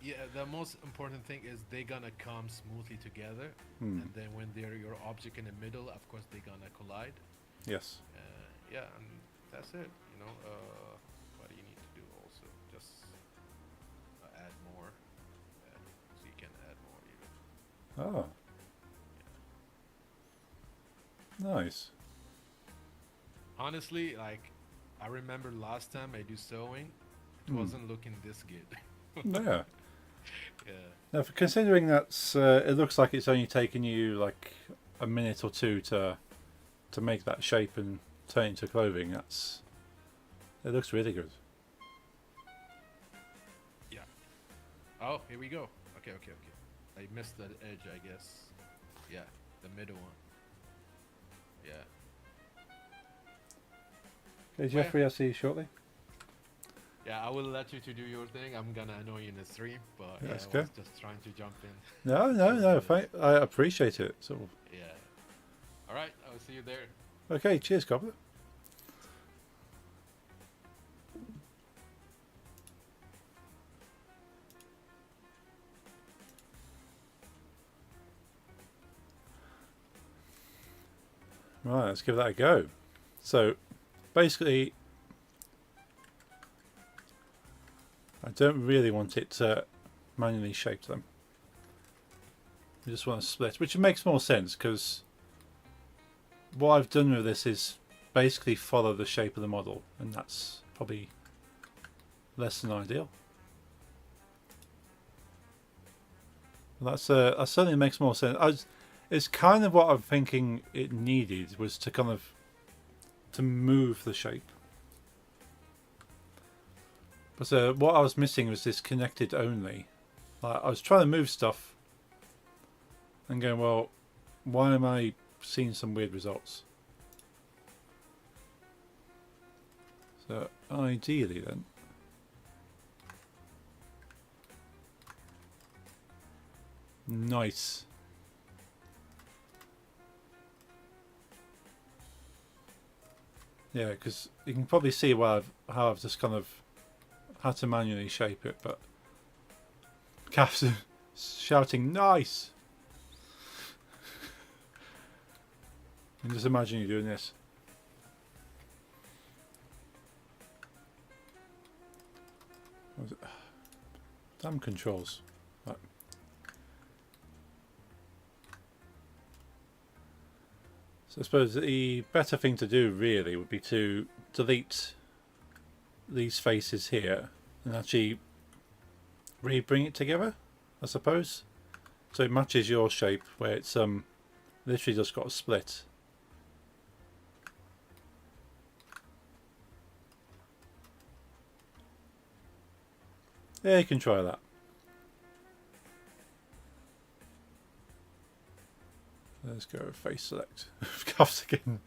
Yeah, the most important thing is they gonna come smoothly together, Hmm. and then when they're your object in the middle, of course they gonna collide. Yes. Yeah, and that's it. You know, what do you need to do also? Just add more, so you can add more even. Oh. Nice. Honestly, like I remember last time I do sewing, it Hmm. wasn't looking this good. Yeah. Yeah, Now, for considering that's, it looks like it's only taken you like a minute or two to make that shape and turn it into clothing. It looks really good. yeah. Oh, here we go. Okay. I missed the edge, I guess. Yeah, the middle one. Yeah. Okay, Jeffrey, I'll see you shortly. Yeah, I will let you to do your thing. I'm gonna annoy you in the stream, but yeah, That's I good. was just trying to jump in. No. I appreciate it. Sort of. Yeah. All right, I will see you there. Okay, cheers, Cobbler. Right, let's give that a go. So, basically, I don't really want it to manually shape them. I just want to split, which makes more sense because what I've done with this is basically follow the shape of the model, and that's probably less than ideal. That certainly makes more sense. It's kind of what I'm thinking it needed was to kind of to move the shape. But what I was missing was this connected only. Like, I was trying to move stuff and going, well, why am I seeing some weird results? So ideally then, nice. Yeah, because you can probably see how I've just kind of had to manually shape it, but Kath's shouting nice. And just imagine you doing this. What was it? Damn controls. Right. So I suppose the better thing to do really would be to delete these faces here and actually re-bring it together, I suppose. So it matches your shape where it's literally just got a split. Yeah, you can try that. Let's go with face select. Cuffs again.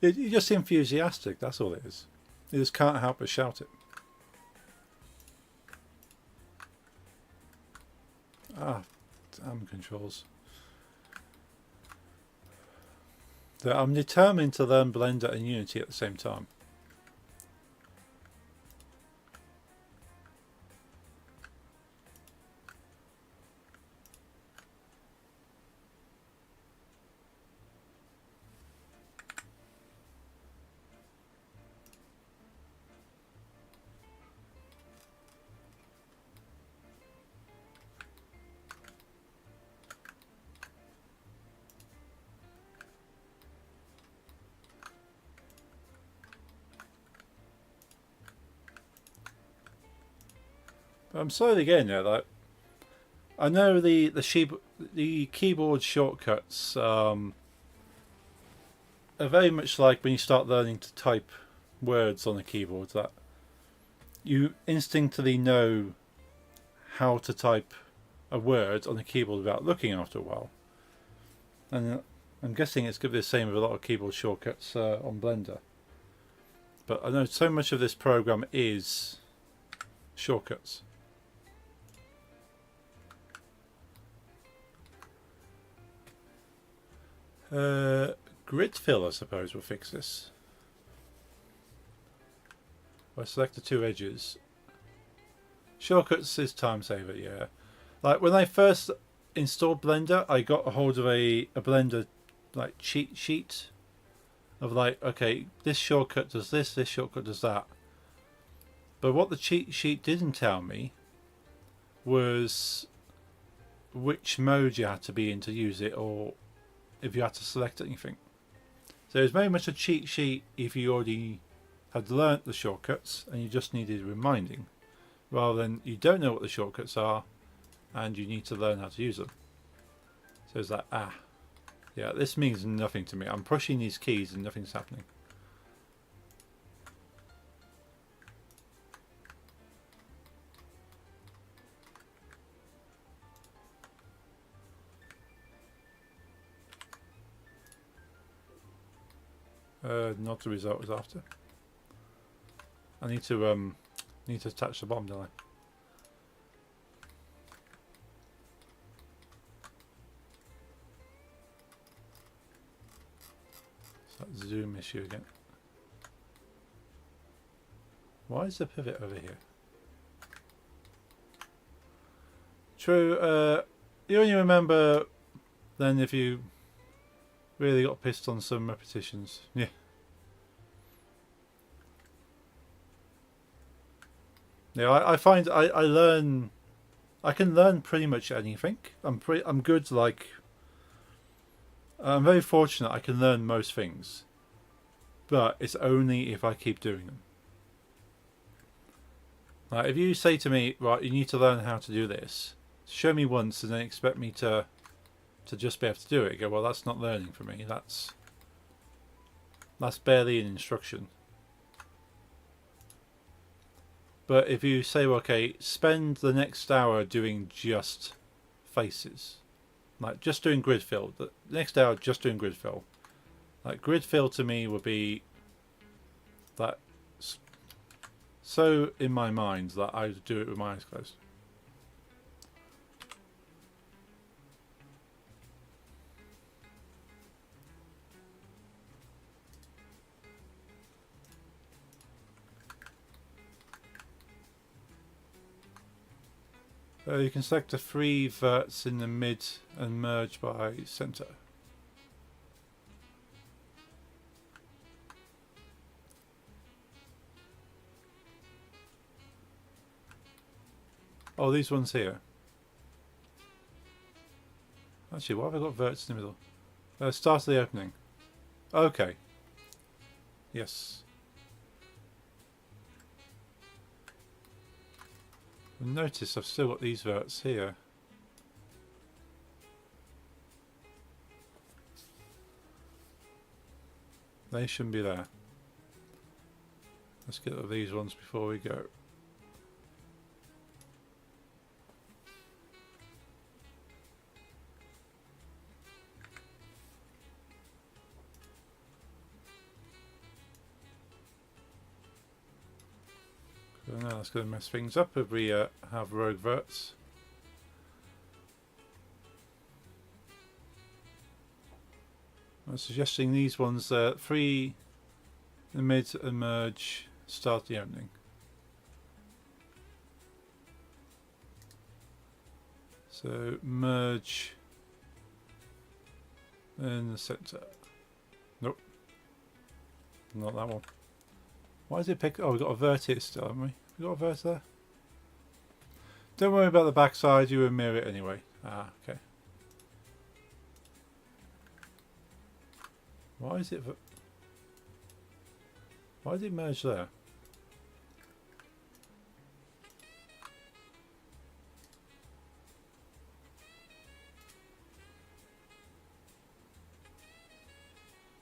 You're just enthusiastic, that's all it is. You just can't help but shout it. Ah, damn controls. So I'm determined to learn Blender and Unity at the same time. I'm slowly getting there. Like I know the keyboard shortcuts are very much like when you start learning to type words on a keyboard. That you instinctively know how to type a word on a keyboard without looking after a while. And I'm guessing it's going to be the same with a lot of keyboard shortcuts on Blender. But I know so much of this program is shortcuts. Grid fill, I suppose, will fix this. I select the two edges. Shortcuts is time saver, yeah. Like when I first installed Blender, I got a hold of a Blender like cheat sheet of like, okay, this shortcut does this shortcut does that. But what the cheat sheet didn't tell me was which mode you had to be in to use it, or if you had to select anything. So it was very much a cheat sheet if you already had learnt the shortcuts and you just needed reminding, rather than you don't know what the shortcuts are and you need to learn how to use them. So it's like, yeah, this means nothing to me. I'm pushing these keys and nothing's happening. Not the result I was after. I need to attach the bottom, don't I? It's that zoom issue again. Why is the pivot over here? True, you only remember then if you really got pissed on some repetitions. Yeah. Yeah, I find I learn, I can learn pretty much anything. I'm good. Like I'm very fortunate. I can learn most things, but it's only if I keep doing them. Like if you say to me, right, you need to learn how to do this, show me once, and then expect me to just be able to do it. Go, well, that's not learning for me. That's barely an instruction. But if you say, well, okay, spend the next hour doing just faces, like just doing grid fill, the next hour just doing grid fill. Like grid fill to me would be that so in my mind that I would do it with my eyes closed. You can select the 3 verts in the mid and merge by center. Oh, these ones here. Actually, why have I got verts in the middle? Start of the opening. Okay. Yes. Notice I've still got these verts here. They shouldn't be there. Let's get rid of these ones before we go. So now that's going to mess things up if we have rogue verts. I'm suggesting these ones 3 the mid and merge, start the opening. So merge in the center. Nope. Not that one. Why is it pick? Oh, we've got a vert here still, haven't we? We got a vert there. Don't worry about the backside, you will mirror it anyway. Ah, okay. Why is it? Why did it merge there?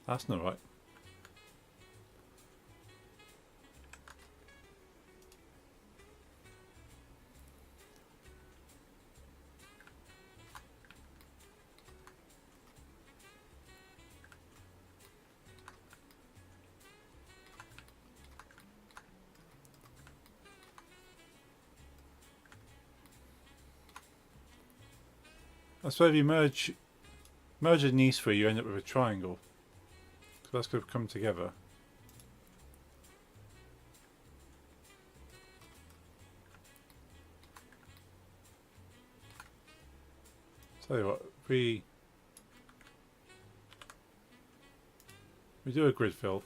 That's not right. I suppose if you merging these three, you end up with a triangle. So that's going to come together. Tell you what, we do a grid fill.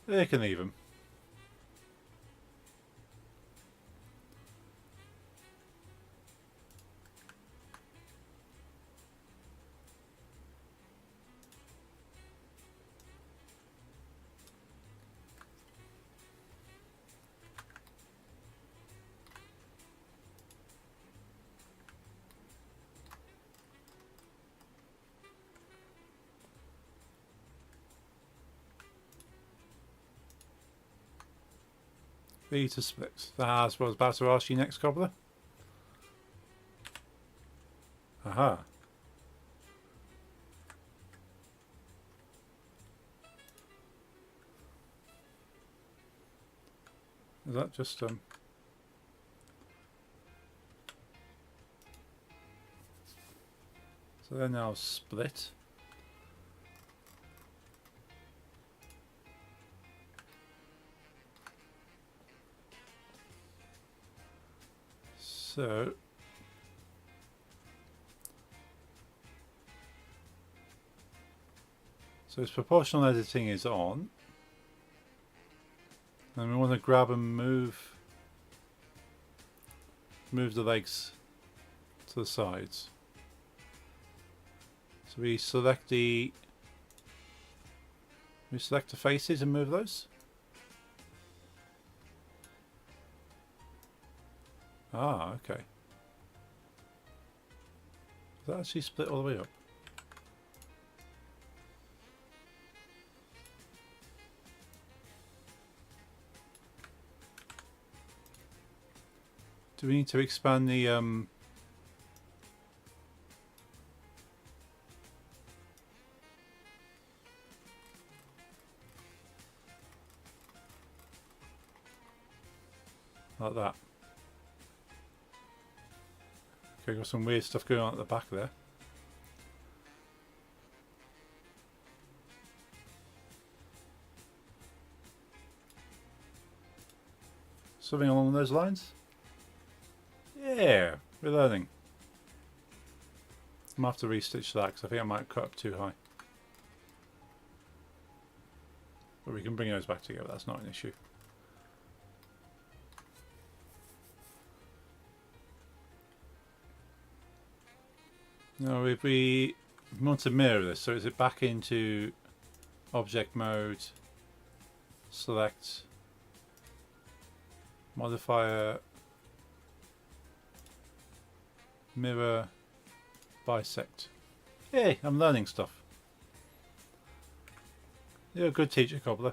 They can leave them. Beta splits. That's what I was about to ask you next, Cobbler. Aha. Is that just So they're now split. So its proportional editing is on. And we want to grab and move the legs to the sides. So we select the faces and move those. Ah, okay. Is that actually split all the way up? Do we need to expand the like that? Okay, got some weird stuff going on at the back there. Something along those lines? Yeah, we're learning. I'm going to have to restitch that because I think I might cut up too high. But we can bring those back together, that's not an issue. Now if we want to mirror this, so is it back into object mode, select, modifier, mirror, bisect. Hey, I'm learning stuff. You're a good teacher, Cobbler.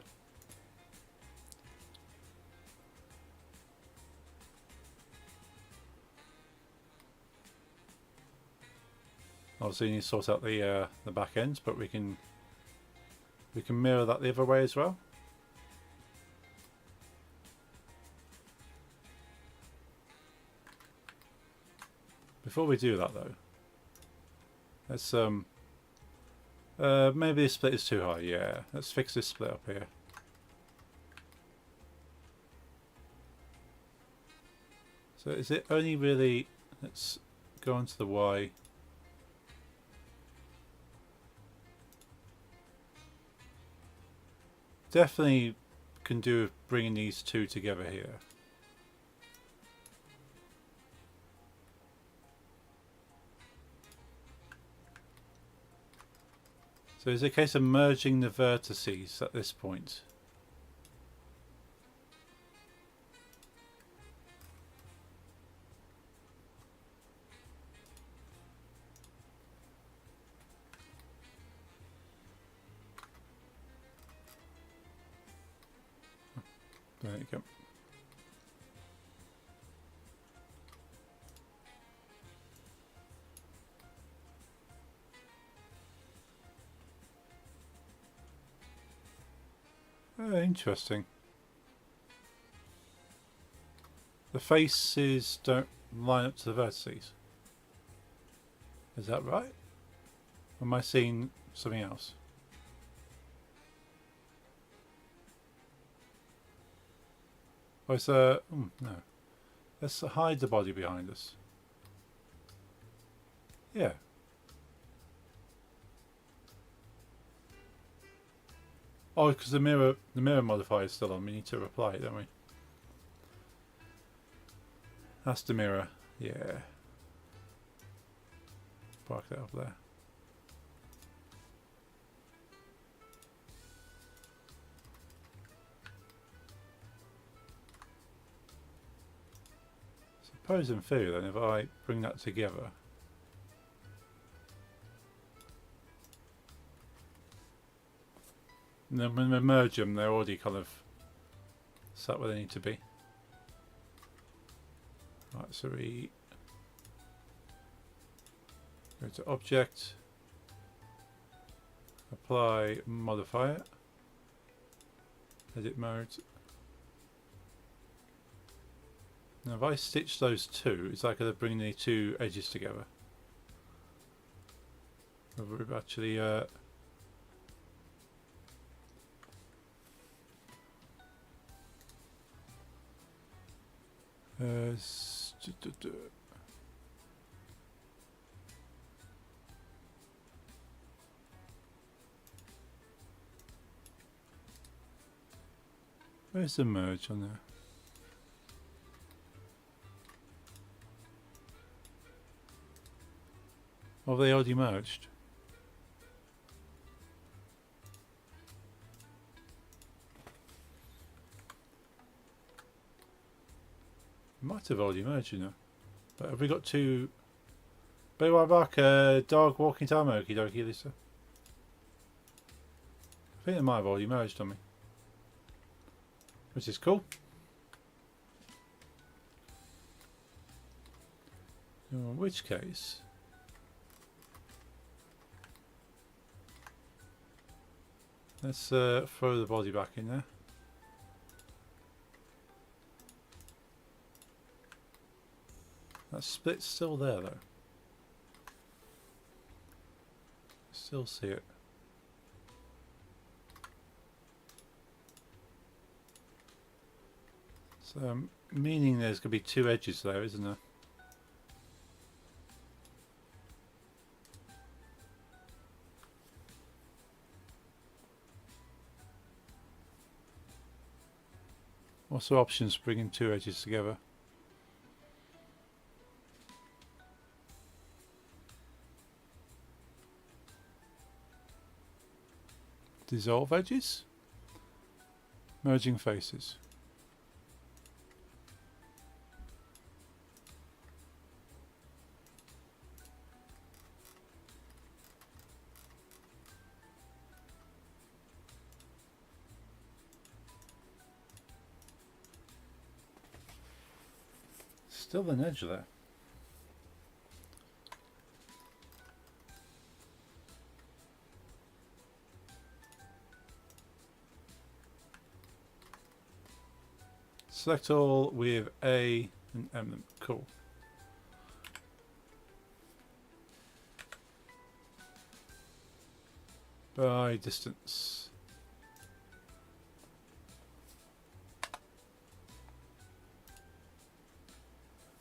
Obviously you need to sort out the back ends, but we can mirror that the other way as well. Before we do that though, let's maybe this split is too high. Yeah, let's fix this split up here. So is it only really, let's go onto the Y. Definitely can do with bringing these two together here. So it's a case of merging the vertices at this point. There you go. Oh, interesting. The faces don't line up to the vertices. Is that right? Or am I seeing something else? Oh, it's a... no. Let's hide the body behind us. Yeah. Oh, because the mirror modifier is still on. We need to apply it, don't we? That's the mirror. Yeah. Park that up there. Suppose in theory then, if I bring that together, and then when we merge them, they're already kind of set where they need to be. Right, so we go to Object, Apply Modifier, Edit Mode. Now if I stitch those two, it's like they're bringing the two edges together. We've actually where's the merge on there? Oh, they already merged. Might have already merged, you know. But have we got two... Be right back, dog walking time, okie dokie, Lisa. I think they might have already merged on me. Which is cool. In which case... let's throw the body back in there. That split's still there though. Still see it. So meaning there's going to be two edges there, isn't there? What's the options for bringing two edges together? Dissolve edges? Merging faces. Still an edge there. Select all with A and M. Cool. By distance.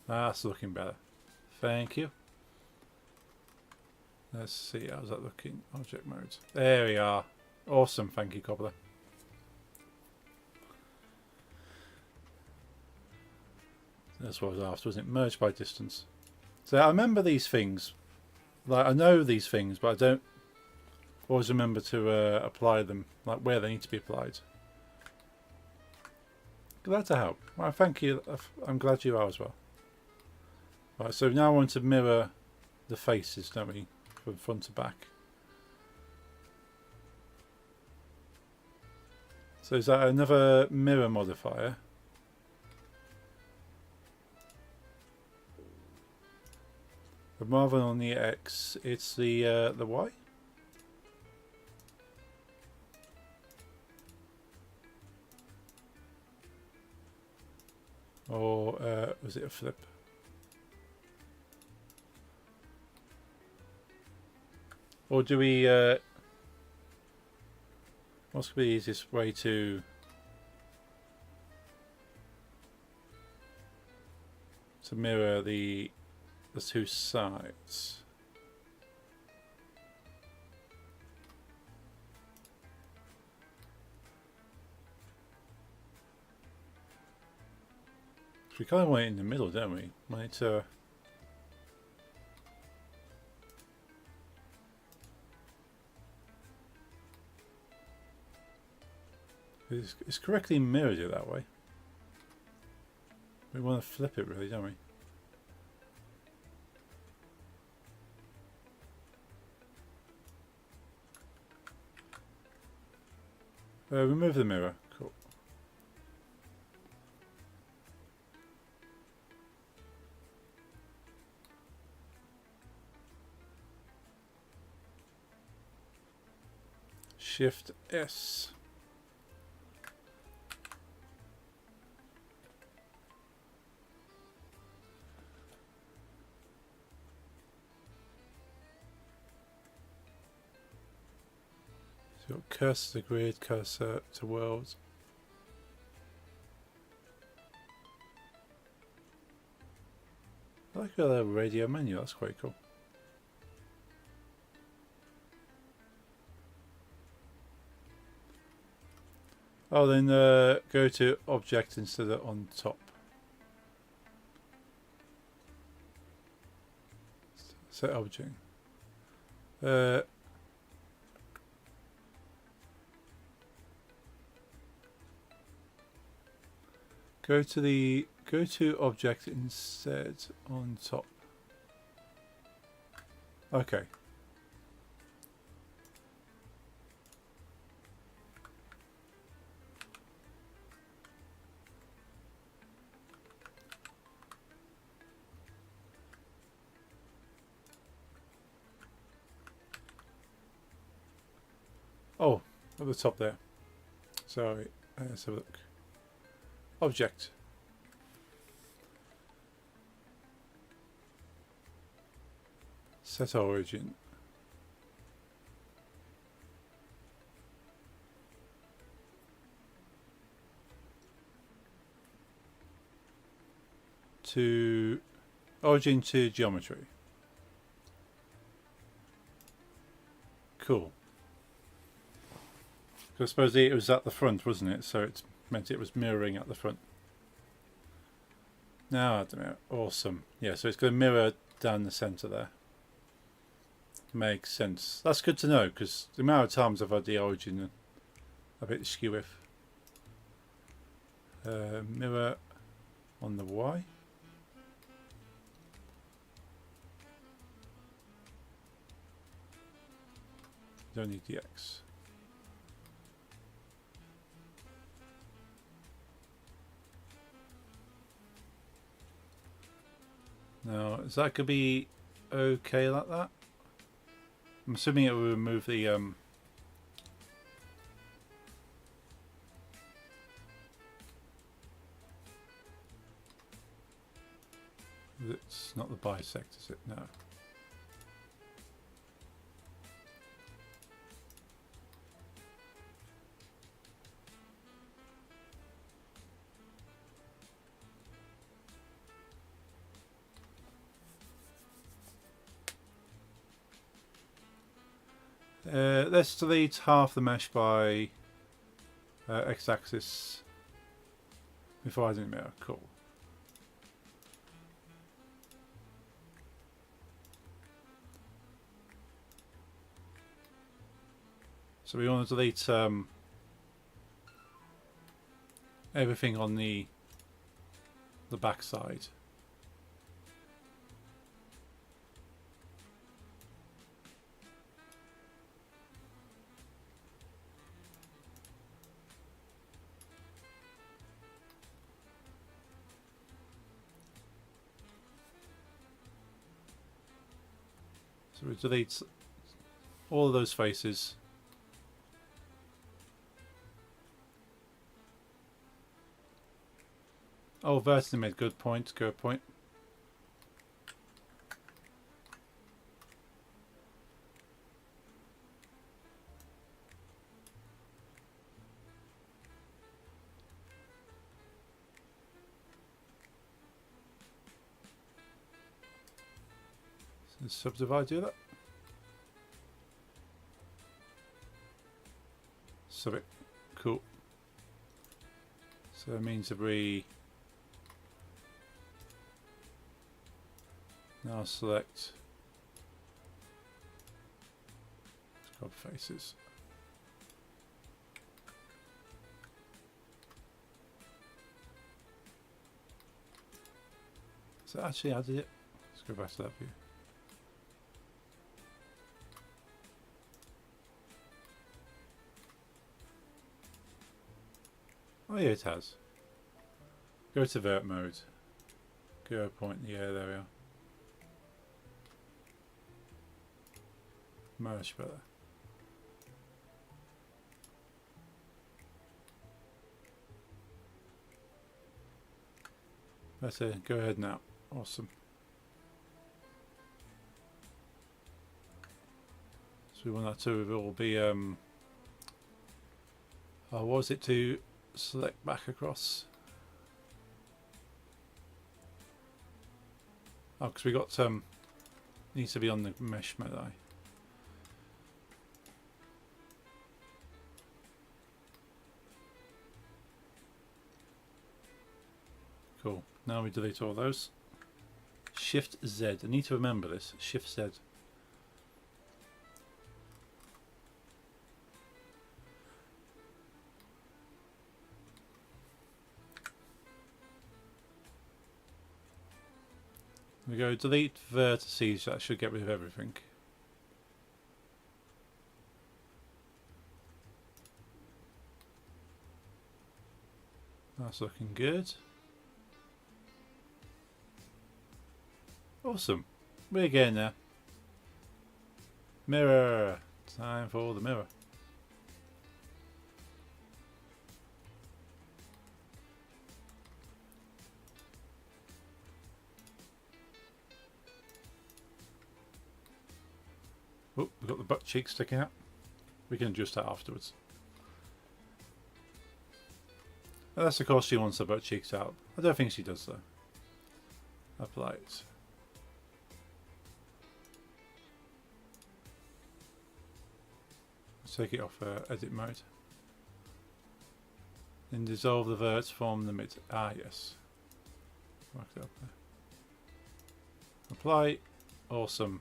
That's looking better. Thank you. Let's see, how's that looking? Object mode. There we are. Awesome, thank you, Cobbler. That's what I was after, wasn't it? Merge by distance. So I remember these things. Like, I know these things, but I don't always remember to apply them, like where they need to be applied. Glad to help. Well, thank you. I'm glad you are as well. Right, so now I want to mirror the faces, don't we? From front to back. So is that another mirror modifier? But rather than on the X, it's the Y? Or was it a flip? Or do we... what's the easiest way to mirror the two sides? We kind of want it in the middle, don't we? Want it to... It's correctly mirrored it that way. We want to flip it really, don't we? Remove the mirror. Cool. Shift S. So you've got cursor to grid, cursor to world. I like the radio menu, that's quite cool. Oh, then go to object instead of on top. Set object. Go to object instead on top. Okay. Oh, at the top there. Sorry, let's have a look. Object. Set origin. To origin to geometry. Cool. I suppose it was at the front, wasn't it? So it meant it was mirroring at the front. Now, I don't know. Awesome. Yeah, so it's going to mirror down the centre there. Makes sense. That's good to know, because the amount of times I've had the origin a bit skew if. Mirror on the Y. Don't need the X. Now, is that going to be okay like that? I'm assuming it will remove the it's not the bisect, is it? No. Let's delete half the mesh by x-axis before adding the mirror. Cool. So we want to delete everything on the back side. So we delete all of those faces. Oh, Vertinimid, good point, good point. So subdivide, do that. Sub it, cool. So it means if we now select scrub faces. So actually I did it. Let's go back to that view. Oh yeah, it has. Go to vert mode. Go point, yeah, there we are. Much better. That's it, go ahead now. Awesome. So we want that to all be what was it to select back across? Oh, because we got needs to be on the mesh mode. Cool. Now we delete all those. Shift Z. I need to remember this. Shift Z. We go delete vertices. That should get rid of everything. That's looking good. Awesome. We're getting there. Mirror. Time for the mirror. Oh, we've got the butt cheeks sticking out. We can adjust that afterwards. Unless of course she wants the butt cheeks out. I don't think she does though. Apply it. Let's take it off edit mode. Then dissolve the verts from the mid. Ah yes. Mark it up there. Apply. Awesome.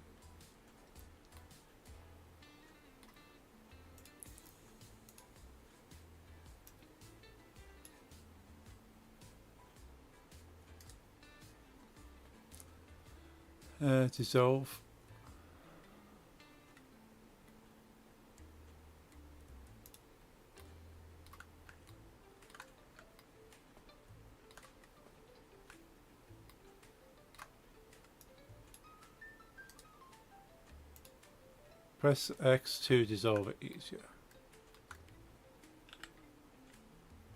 Dissolve. Press X to dissolve it easier.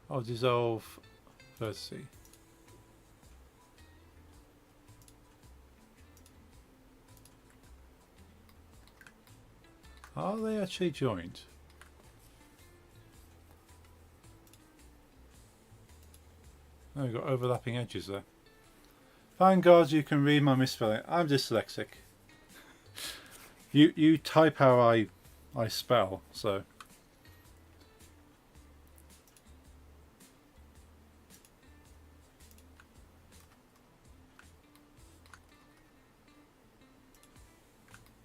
I'll dissolve vertice. Are they actually joined? Oh, we've got overlapping edges there. Thank God you can read my misspelling. I'm dyslexic. You type how I spell, so.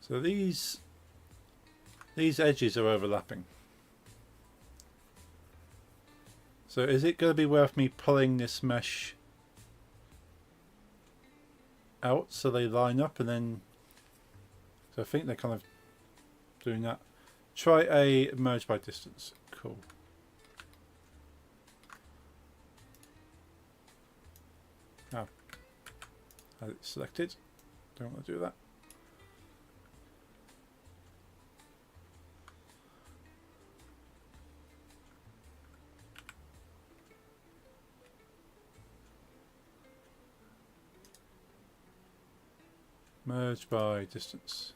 So these edges are overlapping. So is it going to be worth me pulling this mesh out so they line up, and then so I think they're kind of doing that. Try a merge by distance. Cool. Now, have it selected. Don't want to do that. Merge by distance.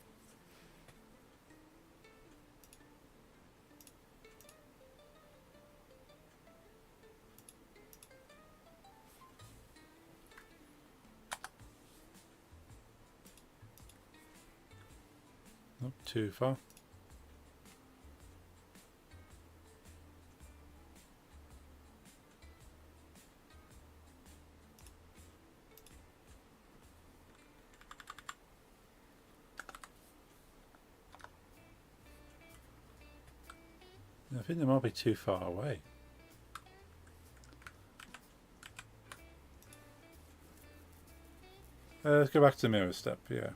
Not too far. I think they might be too far away. Let's go back to the mirror step, yeah.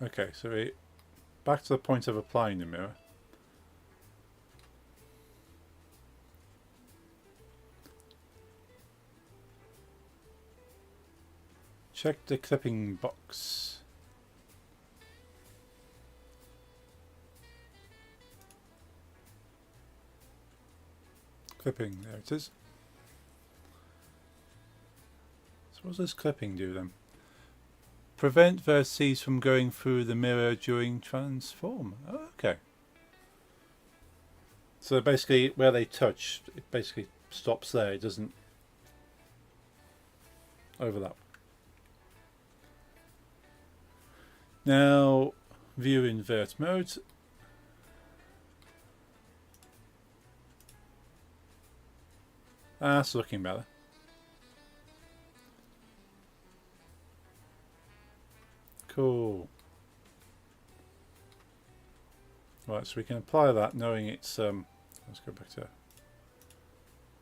Okay, so back to the point of applying the mirror. Check the clipping box. Clipping, there it is. So what does this clipping do then? Prevent vertices from going through the mirror during transform. Oh, okay. So basically where they touch, it basically stops there. It doesn't overlap. Now, view invert mode. That's looking better. Cool. Right, so we can apply that knowing it's let's go back to,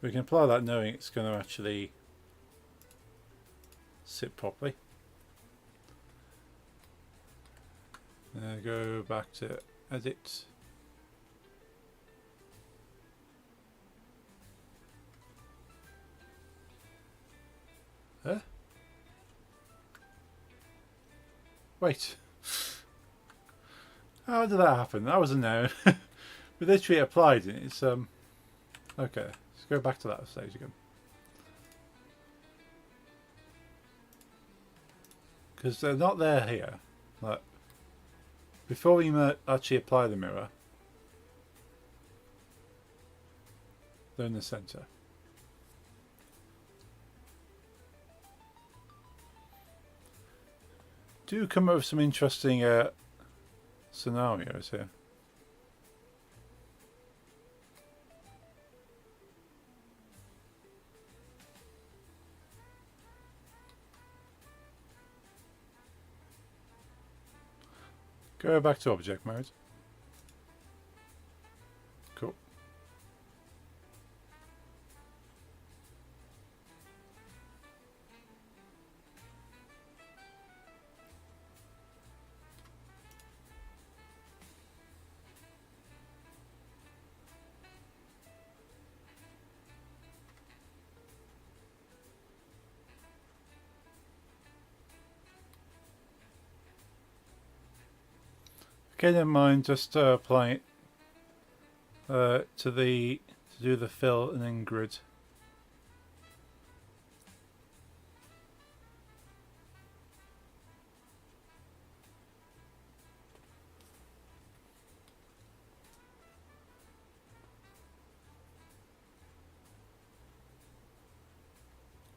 we can apply that knowing it's going to actually sit properly. Go back to edit. Huh? Wait. How did that happen? That was a no. We literally applied it. It's okay. Let's go back to that stage again. Because they're not there here. Like, before we actually apply the mirror, they're in the center. Do come up with some interesting scenarios here. Go back to object mode. Cool. Okay, never mind. Just apply it to do the fill and then grid.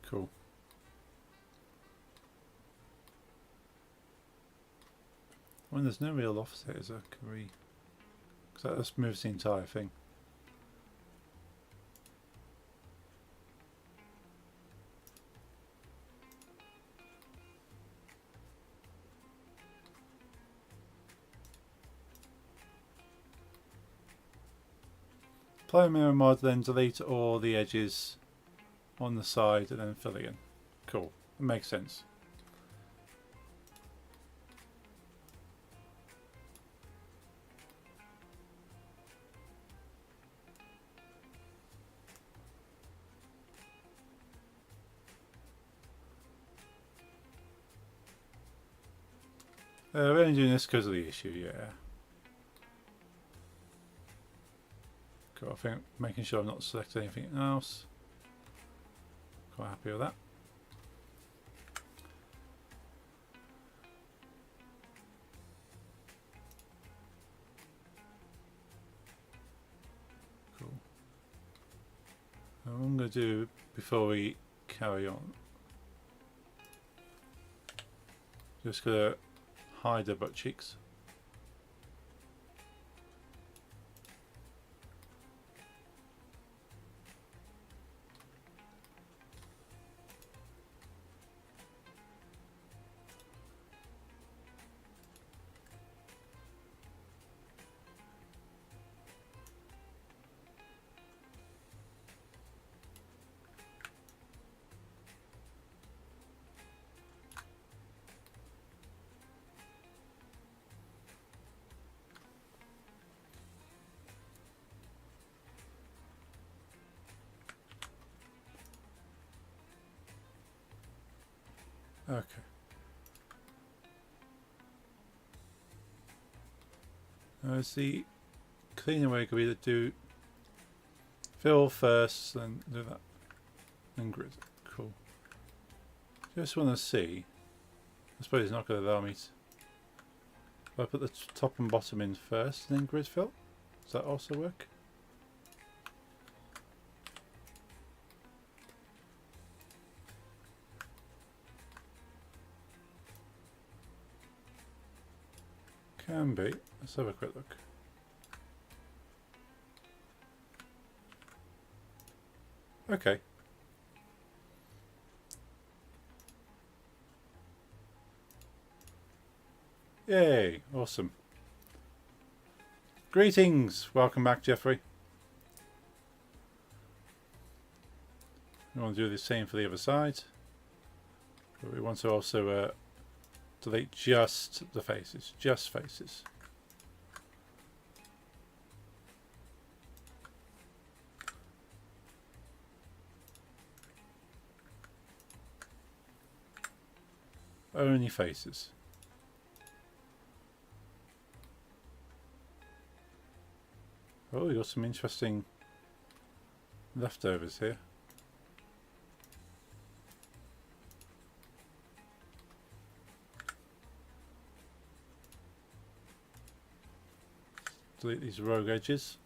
Cool. When there's no real offset, is there? Can we? Because that just moves the entire thing. Apply mirror mod, then delete all the edges on the side and then fill again. Cool. That makes sense. We're only doing this because of the issue, yeah. Cool, I think making sure I'm not selecting anything else. Quite happy with that. Cool. What I'm going to do before we carry on, just going to hide the butt cheeks. Okay. Is the cleaner way could be to do fill first, then do that, then grid. Cool. Just want to see. I suppose it's not going to allow me to. If I put the top and bottom in first, and then grid fill. Does that also work? Can be. Let's have a quick look. Okay. Yay, awesome. Greetings, welcome back, Jeffrey. We want to do the same for the other side, but we want to also delete just the faces, just faces. Only faces. Oh, we got some interesting leftovers here. Delete these rogue edges.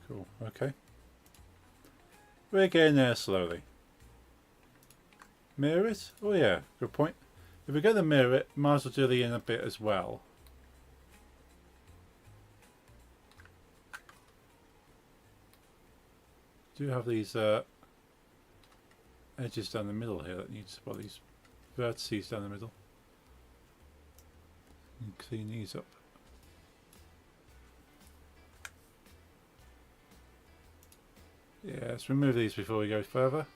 Cool, okay. We're getting there slowly. Mirror it? Oh yeah, good point. If we're going to mirror it, might as well do the inner bit as well. Do have these edges down the middle here that needs, well, these vertices down the middle. And clean these up. Yeah, let's remove these before we go further.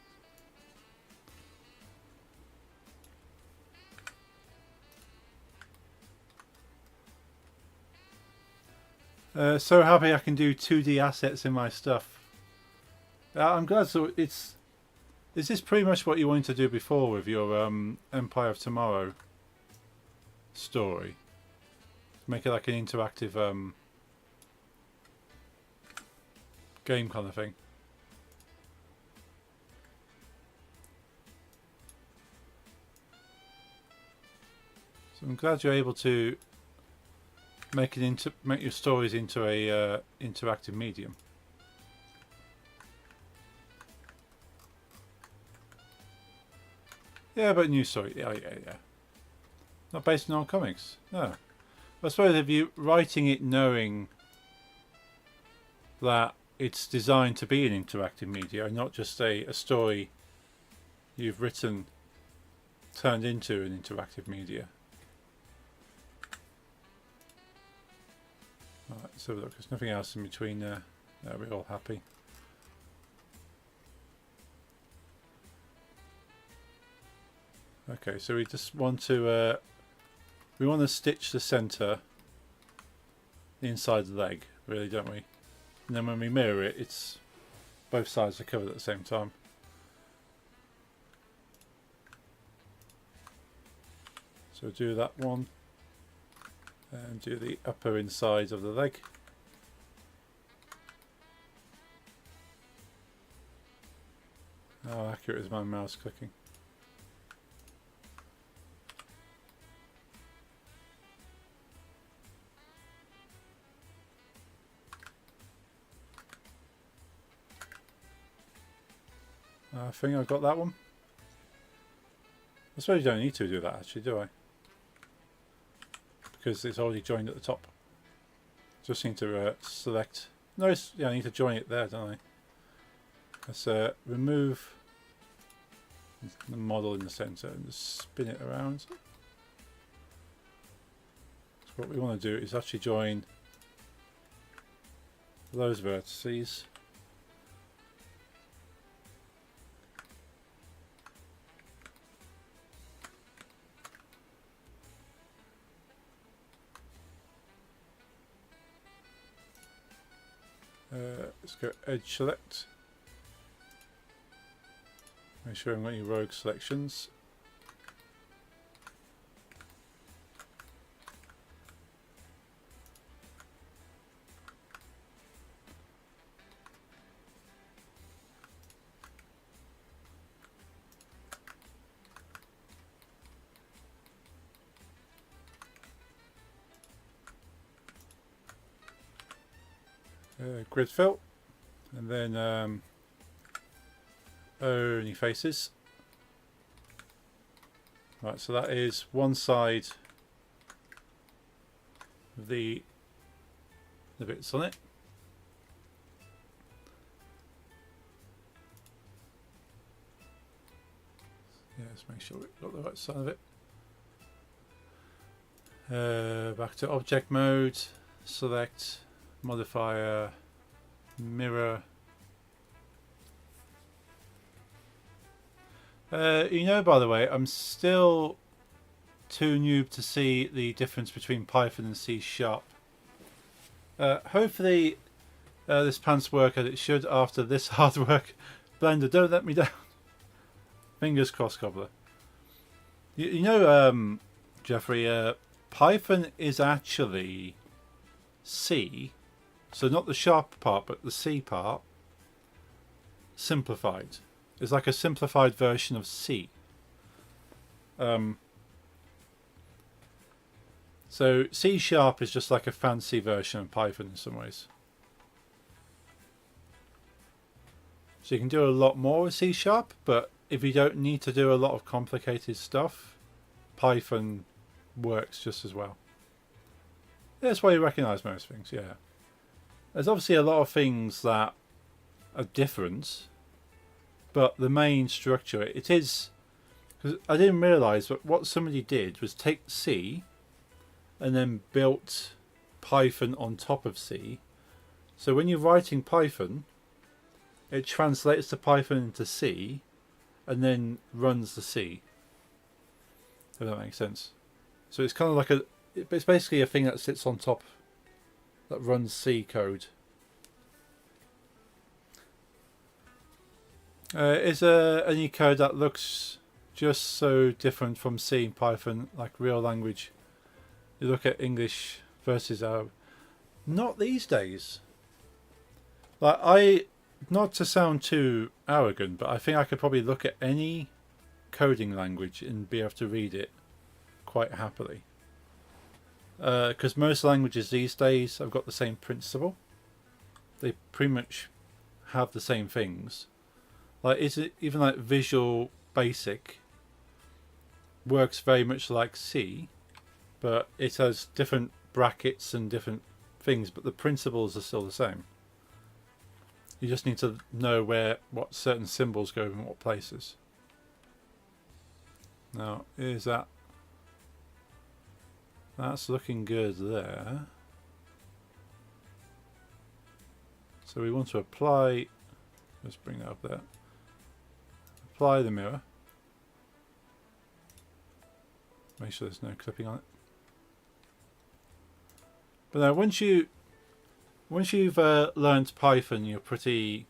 So happy I can do 2D assets in my stuff. I'm glad. So is this pretty much what you wanted to do before with your Empire of Tomorrow story? Make it like an interactive game kind of thing. So I'm glad you're able to make your stories into a interactive medium. Yeah, but new story. Yeah. Not based on old comics. No. I suppose if you're writing it knowing that it's designed to be an interactive media and not just a story you've written turned into an interactive media. Alright, so look, there's nothing else in between there. We're all happy. Okay, so we just want to stitch the center inside the leg, really, don't we? And then when we mirror it, it's both sides are covered at the same time. So do that one and do the upper inside of the leg. How accurate is my mouse clicking? I think I've got that one. I suppose you don't need to do that actually, do I? Because it's already joined at the top. Just need to select. No, yeah, I need to join it there, don't I? Let's remove the model in the center and just spin it around. So what we want to do is actually join those vertices. Let's go edge select. Make sure I'm getting rogue selections. Grid fill, and then only faces. Right, so that is one side of the bits on it. Yeah, let's make sure we've got the right side of it. Back to object mode, select modifier, mirror. You know, by the way, I'm still too noob to see the difference between Python and C#. Hopefully this plans work as it should after this hard work. Blender, don't let me down. Fingers crossed, Cobbler. You know, Jeffrey, Python is actually C. So not the sharp part, but the C part, simplified. It's like a simplified version of C. So C# is just like a fancy version of Python in some ways. So you can do a lot more with C#, but if you don't need to do a lot of complicated stuff, Python works just as well. That's why you recognise most things, yeah. There's obviously a lot of things that are different, but the main structure, it is, because I didn't realise, but what somebody did was take C and then built Python on top of C. So when you're writing Python, it translates the Python into C and then runs the C. If that makes sense. So it's kind of like it's basically a thing that sits on top that runs C code. Is there any code that looks just so different from C and Python, like real language? You look at English versus Arab. Not these days. Like, not to sound too arrogant, but I think I could probably look at any coding language and be able to read it quite happily. Because most languages these days have got the same principle. They pretty much have the same things. Like, is it even like Visual Basic works very much like C, but it has different brackets and different things, but the principles are still the same. You just need to know what certain symbols go in what places. Now, is that? That's looking good there. So we want to apply. Let's bring that up there. Apply the mirror. Make sure there's no clipping on it. But now, once you've learned Python, you're pretty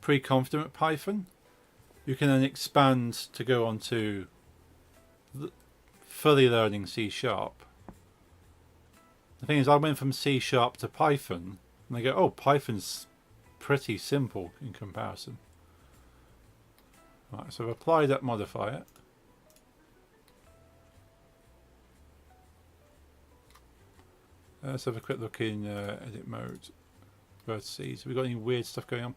pre-confident with Python, you can then expand to go on to fully learning C#. The thing is, I went from C# to Python, and they go, oh, Python's pretty simple in comparison. Right, so I've applied that modifier. Let's have a quick look in edit mode. Vertices. Have we got any weird stuff going on?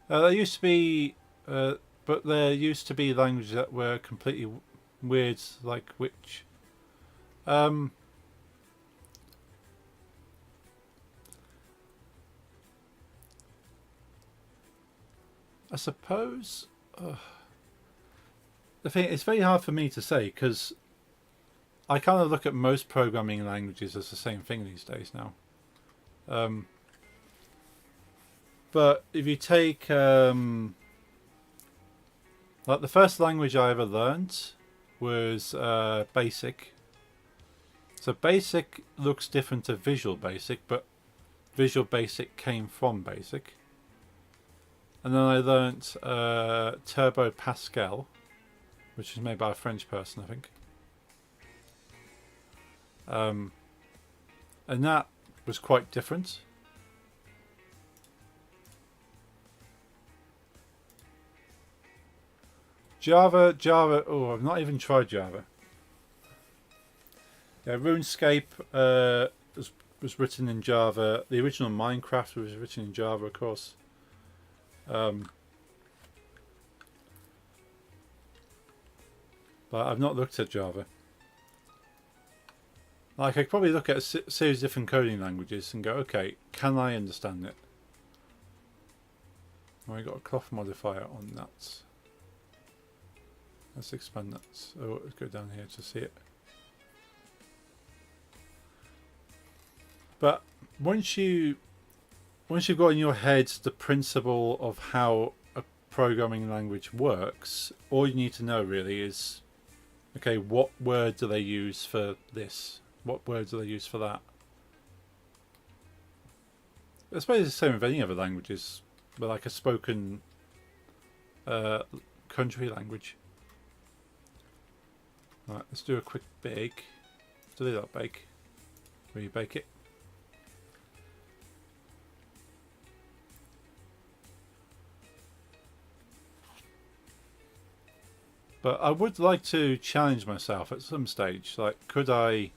There used to be, but there used to be languages that were completely weird, like which. I suppose the thing, it's very hard for me to say because I kind of look at most programming languages as the same thing these days now. But if you take like the first language I ever learned was Basic. So Basic looks different to Visual Basic, but Visual Basic came from Basic. And then I learnt Turbo Pascal, which is made by a French person, I think. And that was quite different. Java, oh, I've not even tried Java. Yeah, RuneScape was written in Java. The original Minecraft was written in Java, of course. But I've not looked at Java. Like, I could probably look at a series of different coding languages and go, okay, can I understand it? Well, I got a cloth modifier on that. Let's expand that. So let's go down here to see it. But once you've got in your head the principle of how a programming language works, all you need to know really is, okay, what word do they use for this? What word do they use for that? I suppose it's the same with any other languages, but like a spoken country language. Right, let's do a quick bake. Do that bake. Rebake it. But I would like to challenge myself at some stage. Like, could I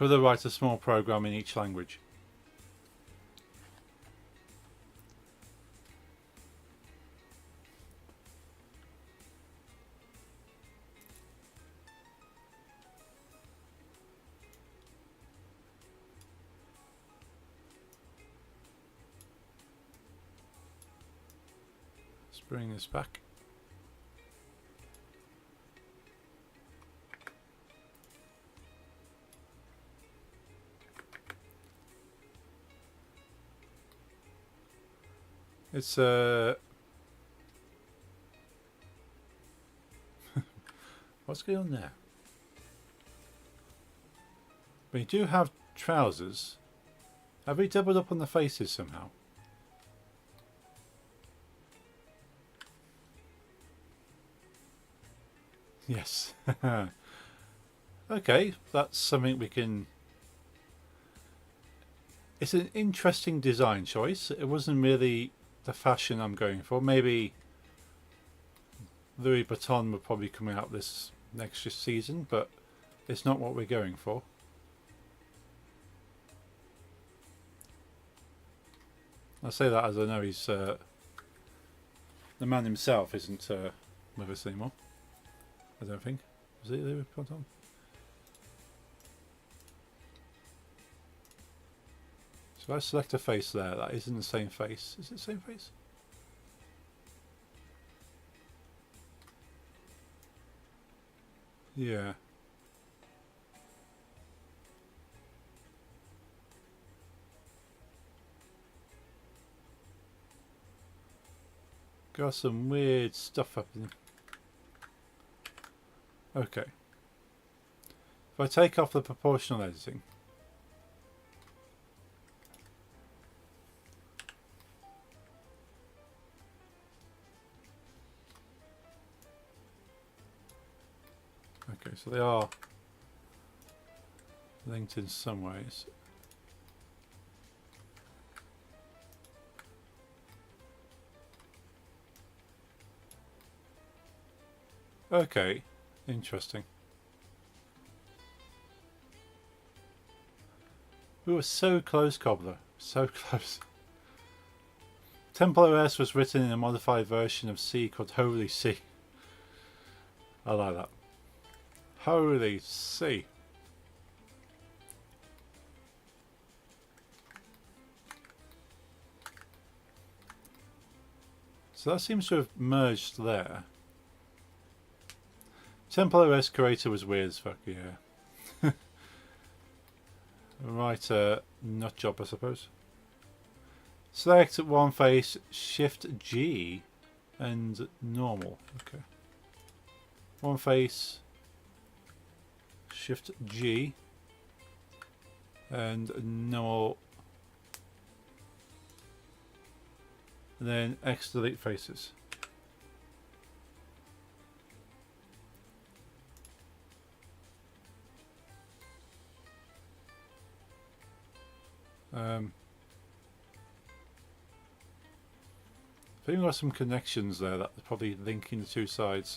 write a small program in each language? Let's bring this back. It's what's going on there? We do have trousers. Have we doubled up on the faces somehow? Yes. Okay, that's something we can... It's an interesting design choice. It wasn't really the fashion I'm going for. Maybe Louis Vuitton will probably come out this next season, but it's not what we're going for. I say that as I know he's the man himself isn't with us anymore. I don't think. Is it Louis Vuitton? So I select a face there. That isn't the same face. Is it the same face? Yeah. Got some weird stuff happening. Okay. If I take off the proportional editing, Okay, so they are linked in some ways. Okay, interesting. We were so close, Cobbler. So close. Temple OS was written in a modified version of C called Holy C. I like that. Holy C. So that seems to have merged there. Temple OS creator was weird as fuck, yeah. Right, nut job, I suppose. Select one face, Shift G, and normal. Okay. One face, Shift G, and normal. And then X delete faces. I think we've got some connections there that are probably linking the two sides.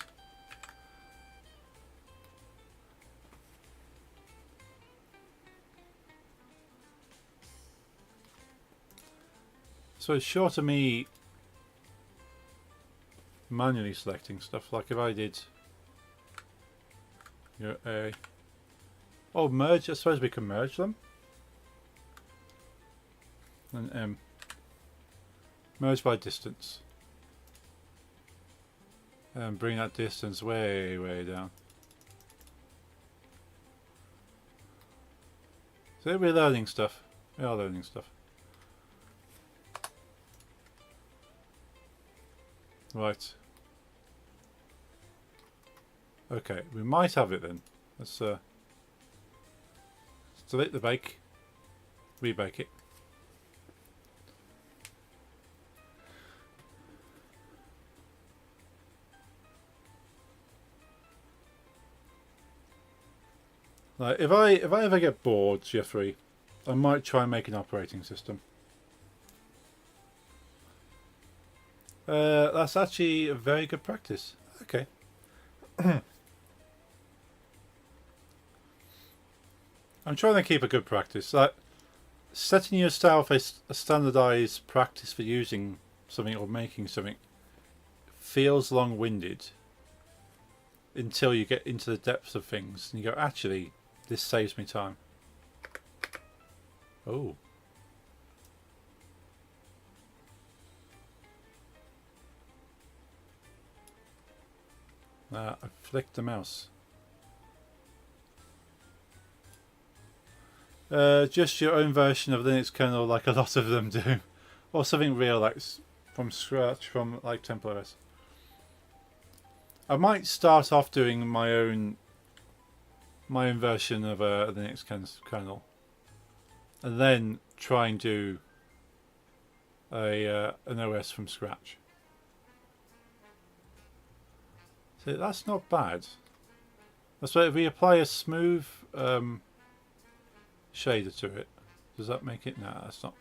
So it's short of me manually selecting stuff, like if I did A. Oh, merge, I suppose we can merge them. And M. Merge by distance. And bring that distance way, way down. So we're learning stuff. We are learning stuff. Right. Okay, we might have it then. Let's delete the bake. Rebake it. Like if I ever get bored, Jeffrey, I might try and make an operating system. That's actually a very good practice. Okay. I'm trying to keep a good practice. Like setting yourself a standardized practice for using something or making something feels long-winded until you get into the depths of things and you go, actually, this saves me time. Oh. I flicked the mouse. Just your own version of Linux kernel, like a lot of them do, or something real, like from scratch, from like Temple OS. I might start off doing my own version of a Linux kernel, and then try and do an OS from scratch. So that's not bad. That's why if we apply a smooth shader to it, does that make it? No, that's not.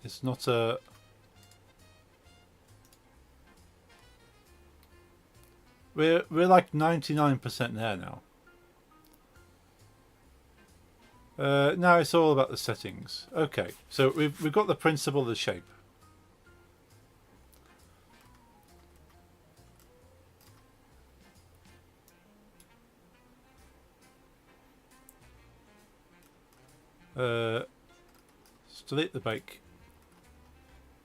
It's not a. We're like 99% there now. Now it's all about the settings. Okay, so we've got the principle of the shape. Delete the bake.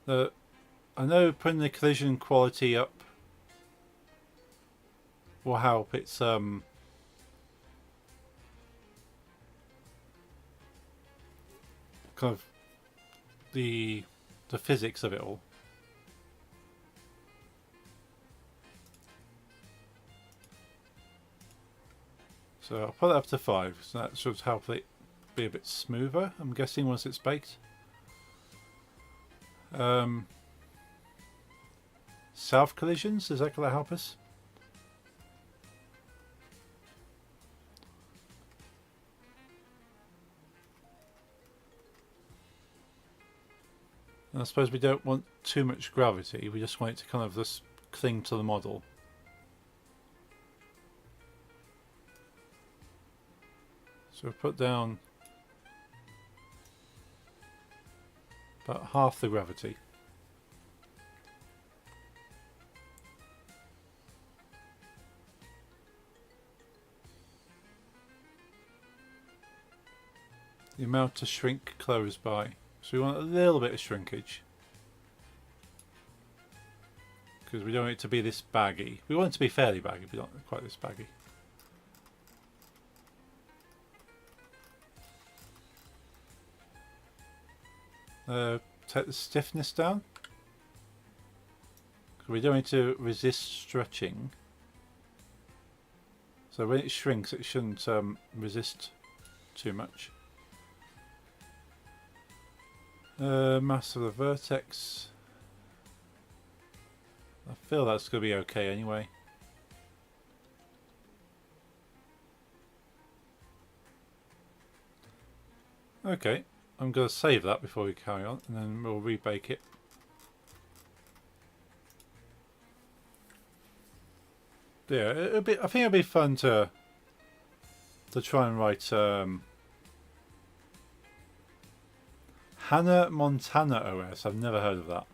I know putting the collision quality up will help. It's kind of the physics of it all. So I'll put it up to 5. So that should help it be a bit smoother, I'm guessing, once it's baked. South collisions. Is that going to help us? And I suppose we don't want too much gravity. We just want it to kind of just cling to the model. So we put down about half the gravity. The amount to shrink close by. So we want a little bit of shrinkage. Because we don't want it to be this baggy. We want it to be fairly baggy, but not quite this baggy. Take the stiffness down. Because we don't need to resist stretching. So when it shrinks, it shouldn't resist too much. Mass of the vertex. I feel that's going to be okay anyway. Okay, I'm going to save that before we carry on, and then we'll rebake it. Yeah, I think it'll be fun to try and write Hannah Montana OS. I've never heard of that.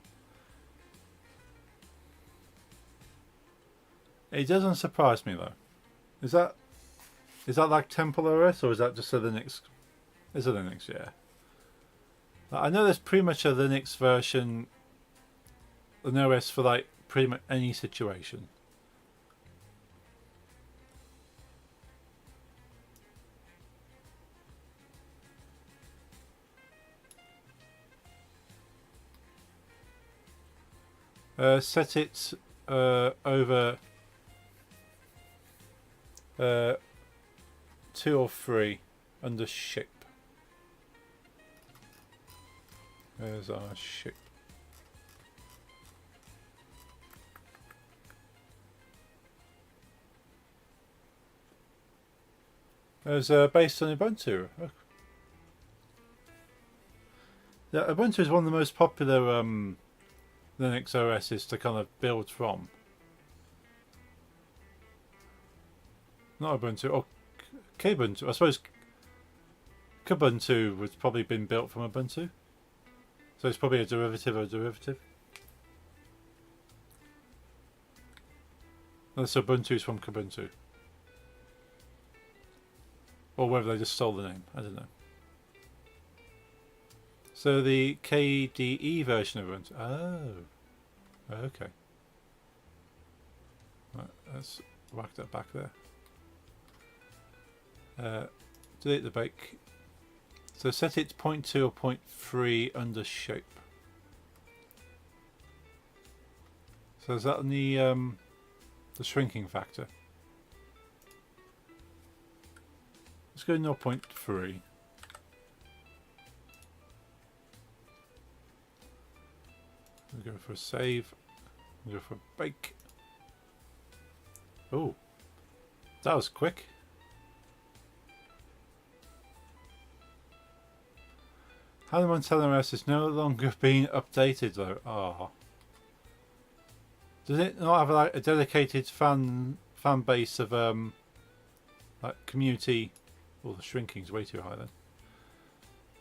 It doesn't surprise me though. Is that like Temple OS, or is that just a Linux? It's a Linux, yeah. I know there's pretty much a Linux version, an OS for like pretty much any situation. Set it over 2 or 3 under shape. There's our shape. There's based on Ubuntu. Oh. Yeah, Ubuntu is one of the most popular Linux OSs to kind of build from. Not Ubuntu, or Kubuntu. I suppose Kubuntu would probably been built from Ubuntu. So it's probably a derivative of a derivative. Unless Ubuntu is from Kubuntu. Or whether they just stole the name, I don't know. So the KDE version of Ubuntu. Oh. Okay. Right, let's whack that back there. Delete the bake. So set it to 0.2 or 0.3 under shape. So is that on the shrinking factor? Let's go 0.3. We'll go for a save. We'll go for a bake. Oh, that was quick. Hannah Montana OS is no longer being updated though. Ah. Does it not have like a dedicated fan base of like community? Well, the shrinking's way too high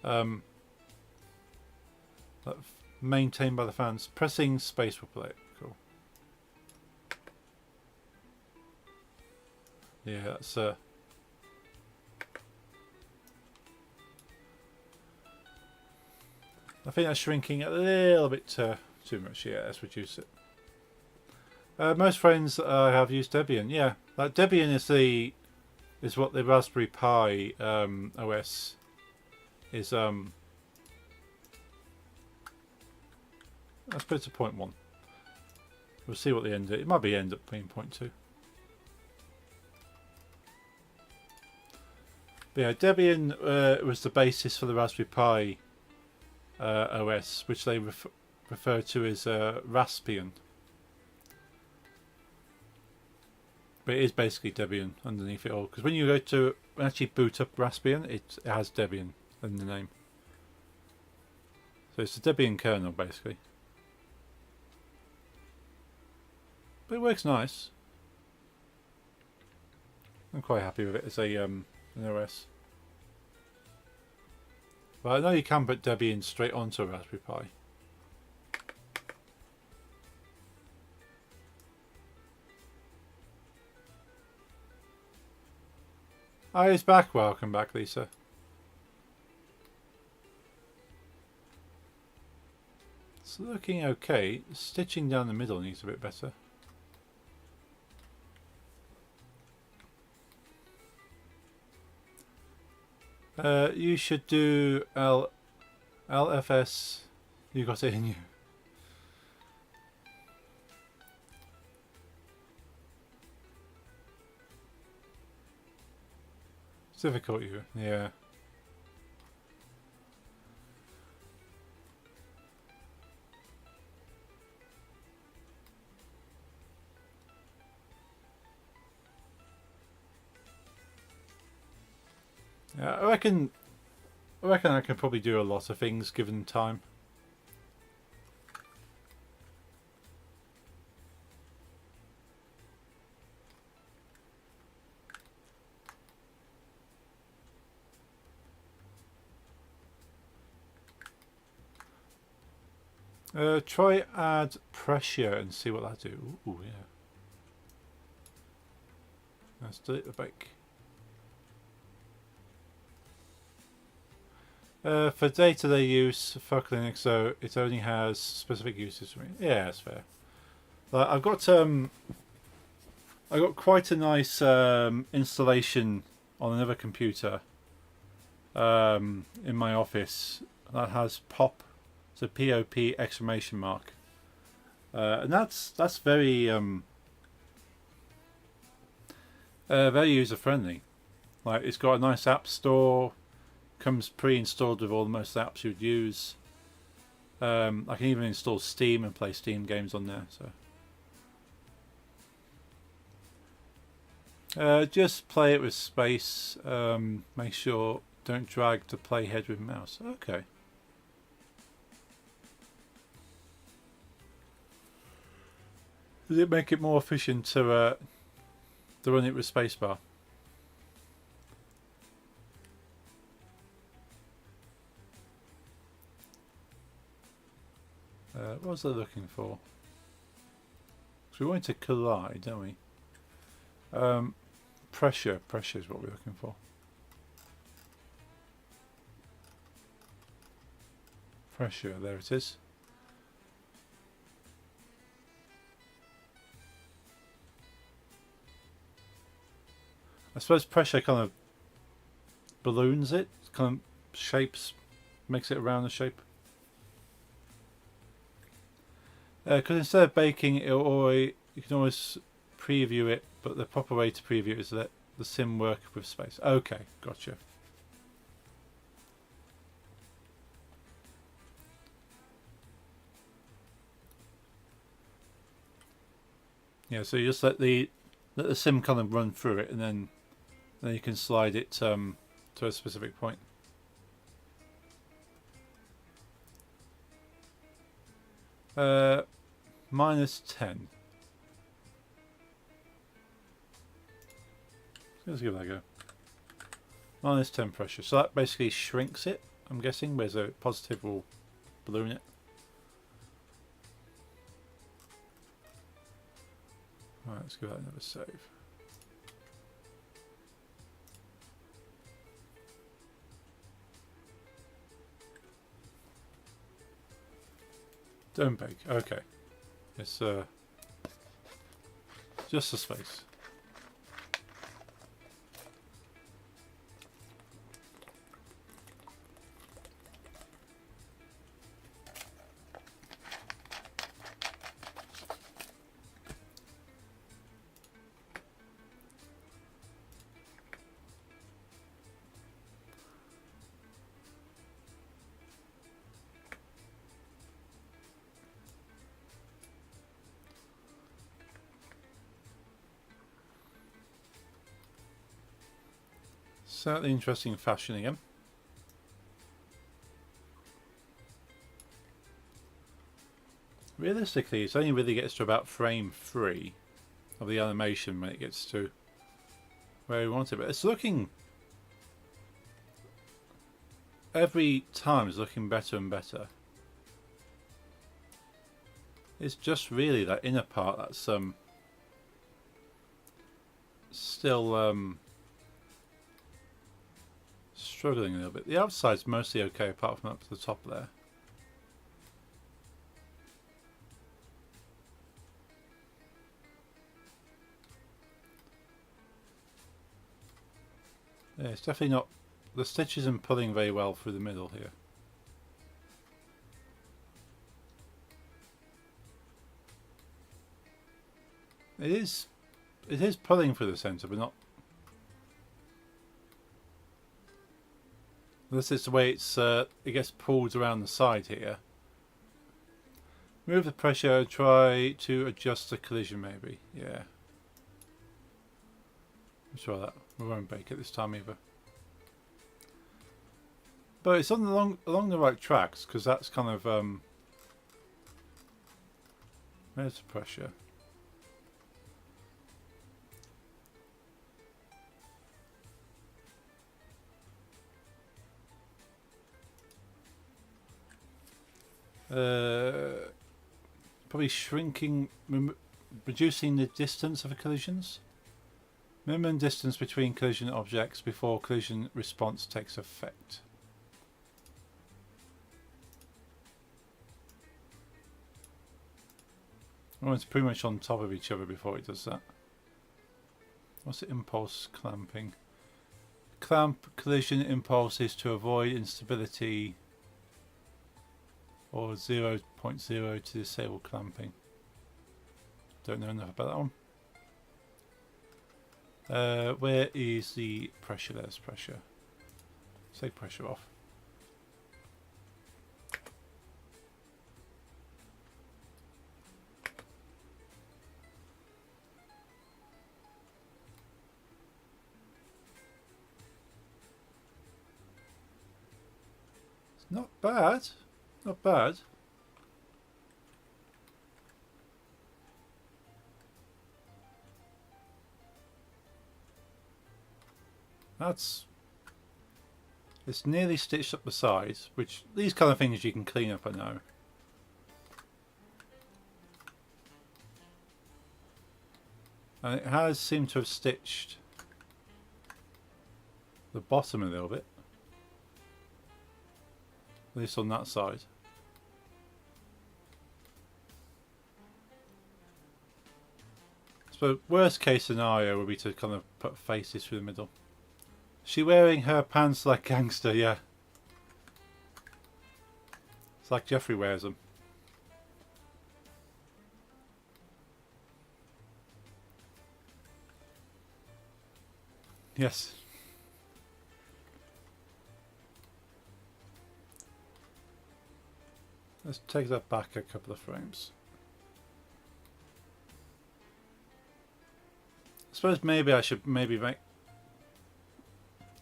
then. Like maintained by the fans. Pressing space will play it. Cool. Yeah, that's I think that's shrinking a little bit too much. Yeah, let's reduce it. Most friends have used Debian. Yeah, like Debian is what the Raspberry Pi OS is. Let's put it to 0.1. We'll see what the end. It might be end up being 0.2. But yeah, Debian was the basis for the Raspberry Pi OS, which they refer to as Raspbian. But it is basically Debian underneath it all. Because when you go to actually boot up Raspbian, it has Debian in the name. So it's a Debian kernel, basically. But it works nice. I'm quite happy with it as a an OS. But I know you can put Debian straight onto a Raspberry Pi. Oh, he's back. Welcome back, Lisa. It's looking okay. Stitching down the middle needs a bit better. You should do LFS. You got it in you. It's difficult, yeah. I reckon I can probably do a lot of things given time. Try add pressure and see what that do. Ooh, yeah. Let's delete the bake. For day-to-day use, fuck Linux, so it only has specific uses for me. Yeah, that's fair. I've got quite a nice installation on another computer in my office that has POP, so POP exclamation mark, and that's very very user friendly. Like, it's got a nice app store. Comes pre-installed with all the most apps you'd use. I can even install Steam and play Steam games on there. So just play it with space. Make sure don't drag the playhead with mouse. Okay. Does it make it more efficient to run it with spacebar? What was I looking for? So we want to collide, don't we? Pressure is what we're looking for. Pressure, there it is. I suppose pressure kind of balloons it, kind of shapes, makes it around the shape. Because instead of baking, you can always preview it, but the proper way to preview it is let the sim work with space. Okay, gotcha. Yeah, so you just let the sim kind of run through it, and then you can slide it to a specific point. -10. Let's give that a go. -10 pressure. So that basically shrinks it, I'm guessing, whereas a positive will balloon it. Alright, let's give that another save. Don't bake. Okay. It's just the space. Certainly interesting fashion again. Realistically, it only really gets to about frame 3 of the animation when it gets to where we want it. But it's looking... every time it's looking better and better. It's just really that inner part that's still struggling a little bit. The outside's mostly okay apart from up to the top there. Yeah, it's definitely not... the stitch isn't pulling very well through the middle here. It is pulling through the centre, but not... this is the way it gets pulled around the side here. Move the pressure, try to adjust the collision maybe. Yeah. Let's try that. We won't break it this time either. But it's on along the right tracks, because that's kind of there's the pressure. Probably shrinking, reducing the distance of the collisions. Minimum distance between collision objects before collision response takes effect. Oh, it's pretty much on top of each other before it does that. What's the impulse clamping? Clamp collision impulse is to avoid instability or 0.0 to disable clamping. Don't know enough about that one. Where is the pressure? There's pressure. Take pressure off. It's not bad. Not bad. It's nearly stitched up the sides, which these kind of things you can clean up, I know. And it has seemed to have stitched the bottom a little bit. At least on that side. So worst case scenario would be to kind of put faces through the middle. She wearing her pants like gangster, yeah. It's like Jeffrey wears them. Yes. Let's take that back a couple of frames. I suppose maybe I should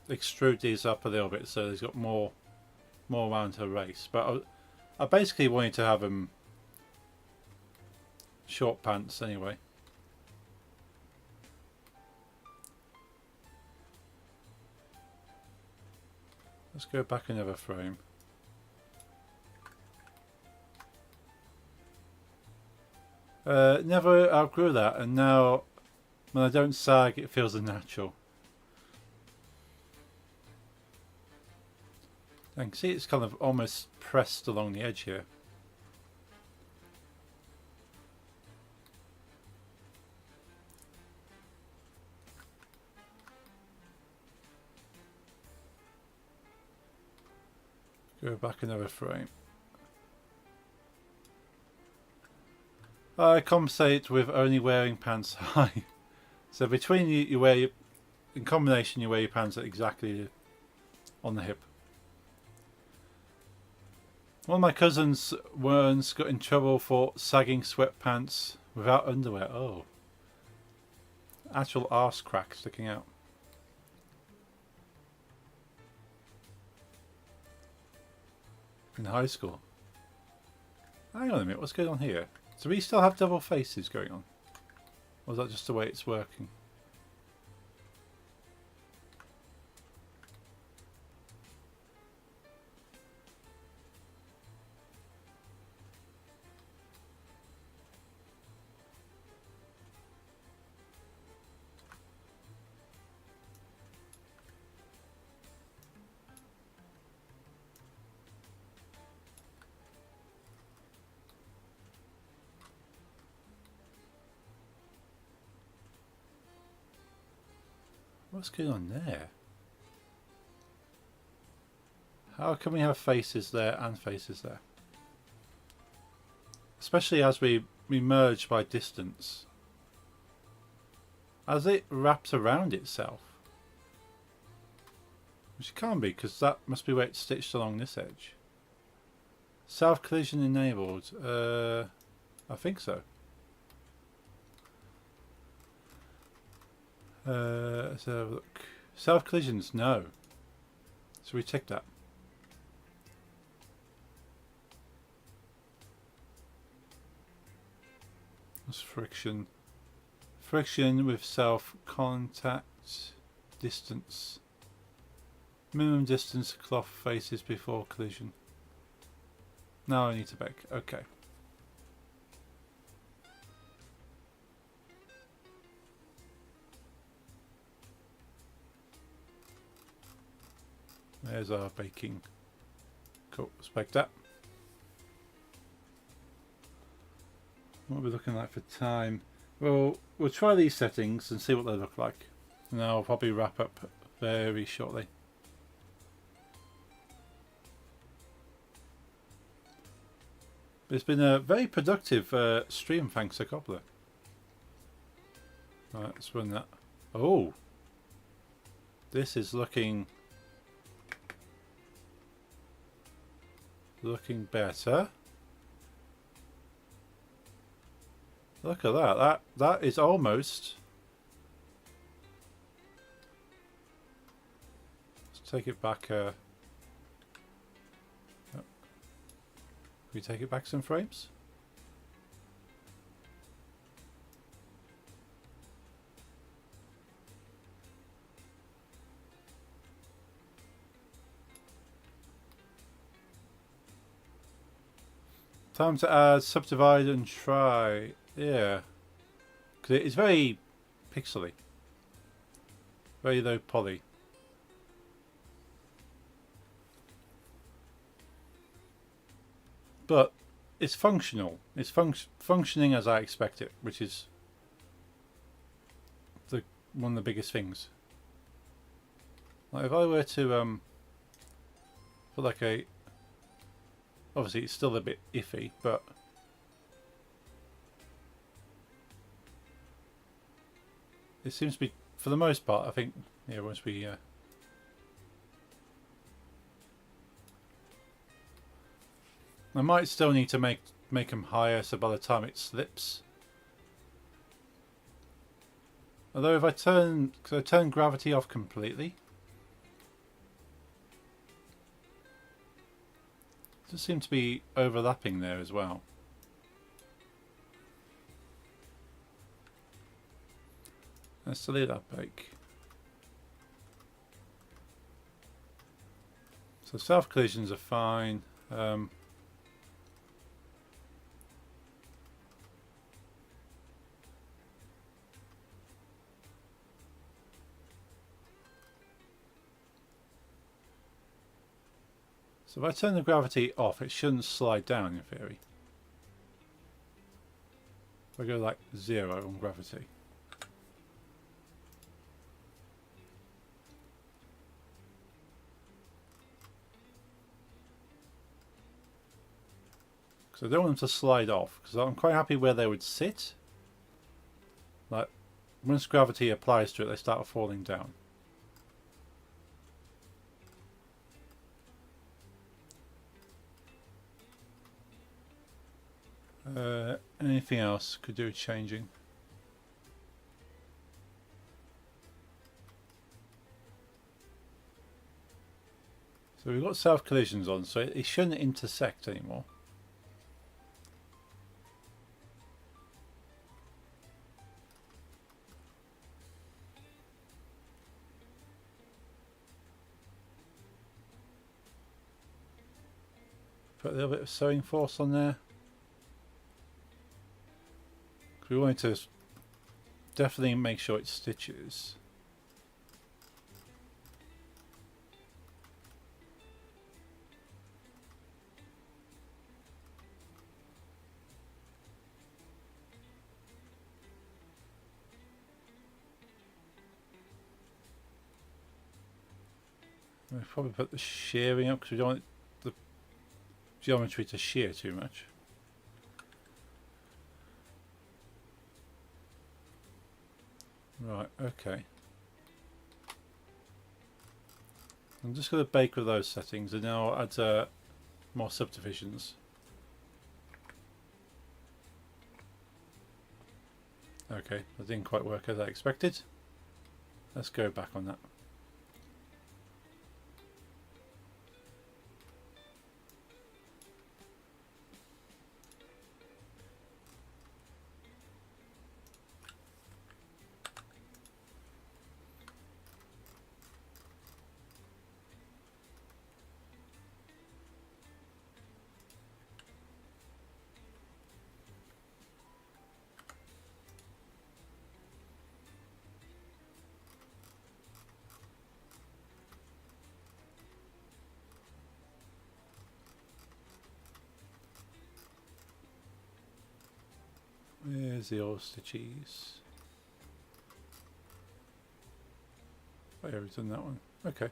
extrude these up a little bit so there's got more around her waist. But I basically wanted to have them short pants anyway. Let's go back another frame. Never outgrew that, and now when I don't sag it feels unnatural. I can see it's kind of almost pressed along the edge here. Go back another frame. I compensate with only wearing pants high. So between you wear in combination you wear your pants at exactly on the hip. One of my cousins once got in trouble for sagging sweatpants without underwear. Oh. Actual arse crack sticking out. in high school. Hang on a minute, what's going on here? Do we still have double faces going on? Or is that just the way it's working? What's going on there? How can we have faces there and faces there? Especially as we merge by distance. As it wraps around itself. Which it can't be, because that must be where it's stitched along this edge. Self-collision enabled. I think so. Let's have a look. Self-collisions, no. So we tick that. What's friction? Friction with self-contact distance. Minimum distance cloth faces before collision. Now I need to bake. Okay. There's our baking. Cool, spec that. What are we looking like for time? Well, we'll try these settings and see what they look like. And then I'll probably wrap up very shortly. It's been a very productive stream, thanks to Cobbler. Right, let's run that. Oh! This is looking better. Look at that. That is almost. Let's take it back. We take it back some frames. Time to add, subdivide and try. Yeah. Because it's very pixely. Very low poly. But it's functional. It's functioning as I expect it, which is one of the biggest things. Like if I were to put like a, obviously it's still a bit iffy, but it seems to be, for the most part, I think, yeah, once we I might still need to make them higher, so by the time it slips. Although if I turn gravity off completely, it does seem to be overlapping there as well. Let's delete that bake. So self collisions are fine. So if I turn the gravity off, it shouldn't slide down in theory. If I go like 0 on gravity. Because I don't want them to slide off, because I'm quite happy where they would sit. Like, once gravity applies to it, they start falling down. Anything else could do with changing? So we've got self collisions on, so it shouldn't intersect anymore. Put a little bit of sewing force on there. We want to definitely make sure it stitches. We'll probably put the shearing up because we don't want the geometry to shear too much. Right, okay. I'm just going to bake with those settings and now I'll add more subdivisions. Okay, that didn't quite work as I expected. Let's go back on that. Where's the oyster cheese? Oh yeah, we've done that one. Okay.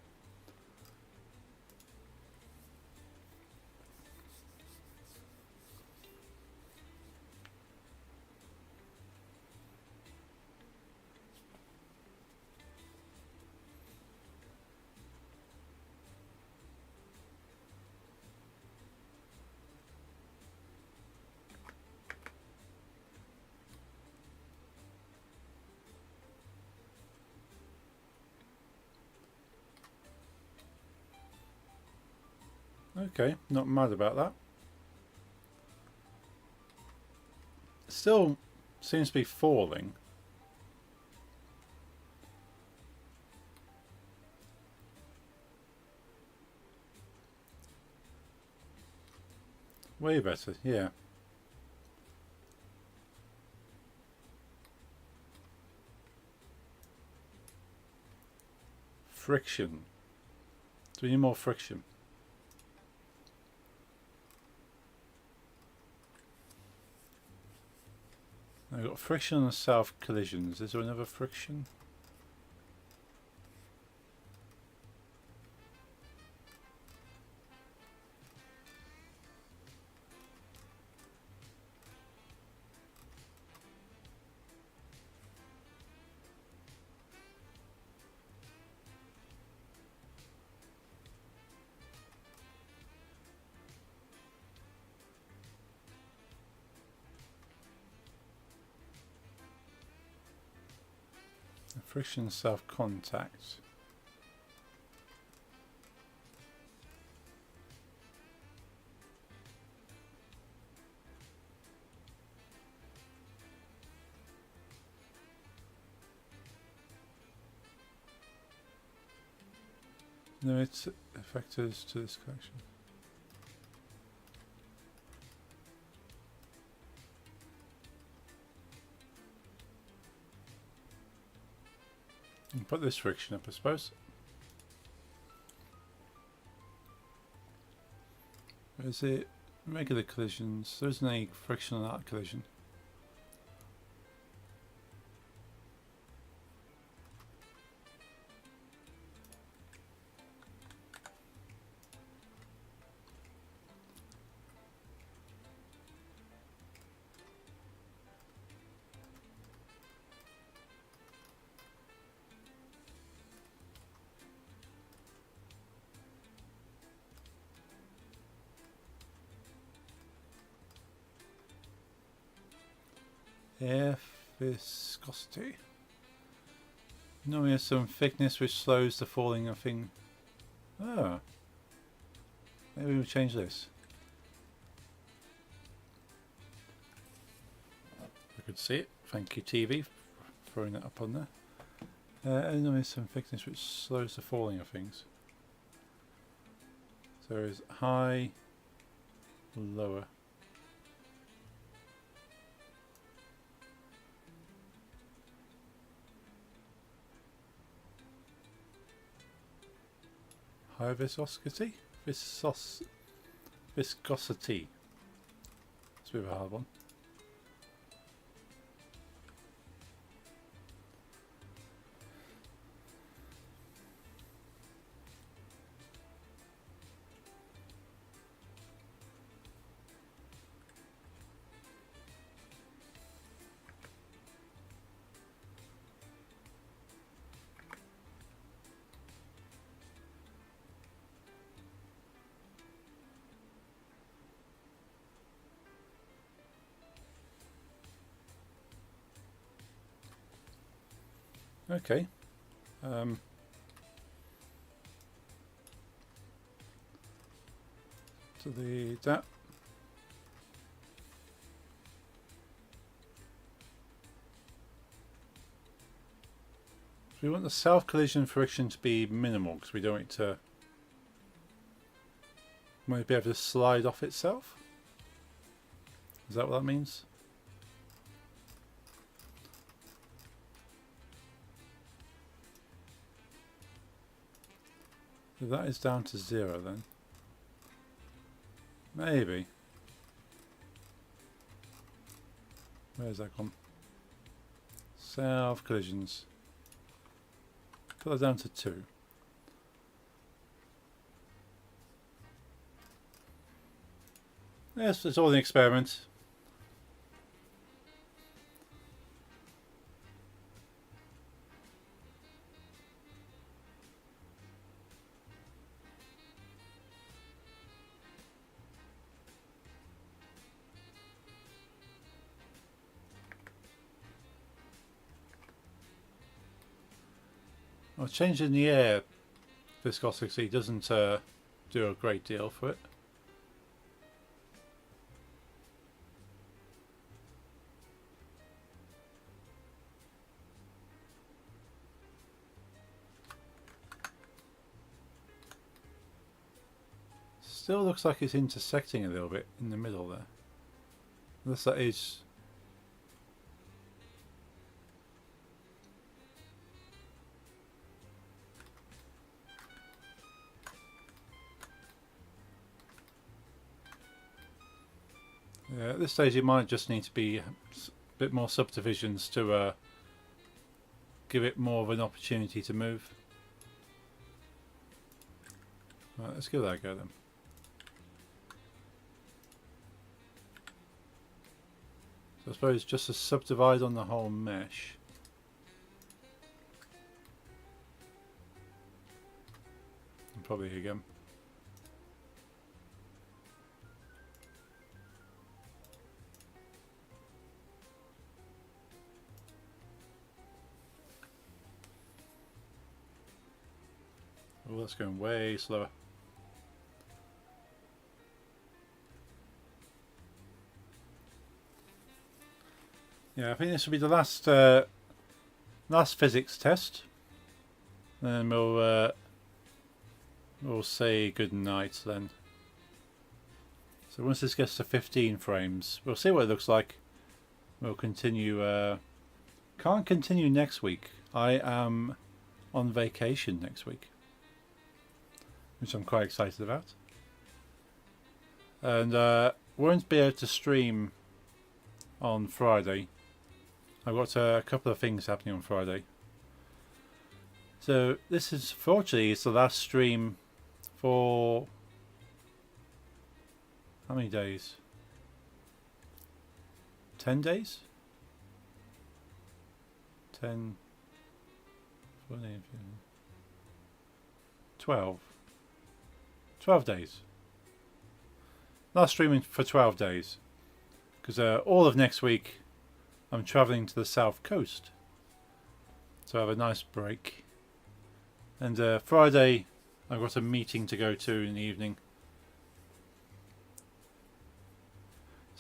Okay, not mad about that. Still seems to be falling. Way better, yeah. Friction. Do we need more friction? Now we've got friction on the south collisions. Is there another friction? Friction self contact. Limit effectors to this collection. And put this friction up, I suppose. Is it regular collisions? There isn't any friction on that collision. Air viscosity. No, we have some thickness which slows the falling of thing. Ah. Maybe we'll change this. I could see it. Thank you, TV, for throwing that up on there. And there is some thickness which slows the falling of things. So there is high, lower. High viscosity? Viscosity. It's a bit of a hard one. Okay. To the that. We want the self collision friction to be minimal because we don't want it to might be able to slide off itself. Is that what that means? So that is down to 0 then. Maybe. Where's that gone? Self collisions. Put that down to 2. Yes, it's all an experiment. Well, changing the air viscosity doesn't do a great deal for it. Still looks like it's intersecting a little bit in the middle there. Unless that is... Yeah, at this stage it might just need to be a bit more subdivisions to give it more of an opportunity to move. Right, let's give that a go then. So I suppose just to subdivide on the whole mesh. And probably again. Oh, that's going way slower. Yeah, I think this will be the last physics test. Then we'll say good night then. So once this gets to 15 frames, we'll see what it looks like. We'll continue. Can't continue next week. I am on vacation next week, which I'm quite excited about. And won't be able to stream on Friday. I've got a couple of things happening on Friday. So this is, fortunately, it's the last stream for how many days? 10 days? 10, 14, 12. 12 days. Last streaming for 12 days. Because all of next week I'm travelling to the south coast. So I have a nice break. And Friday I've got a meeting to go to in the evening.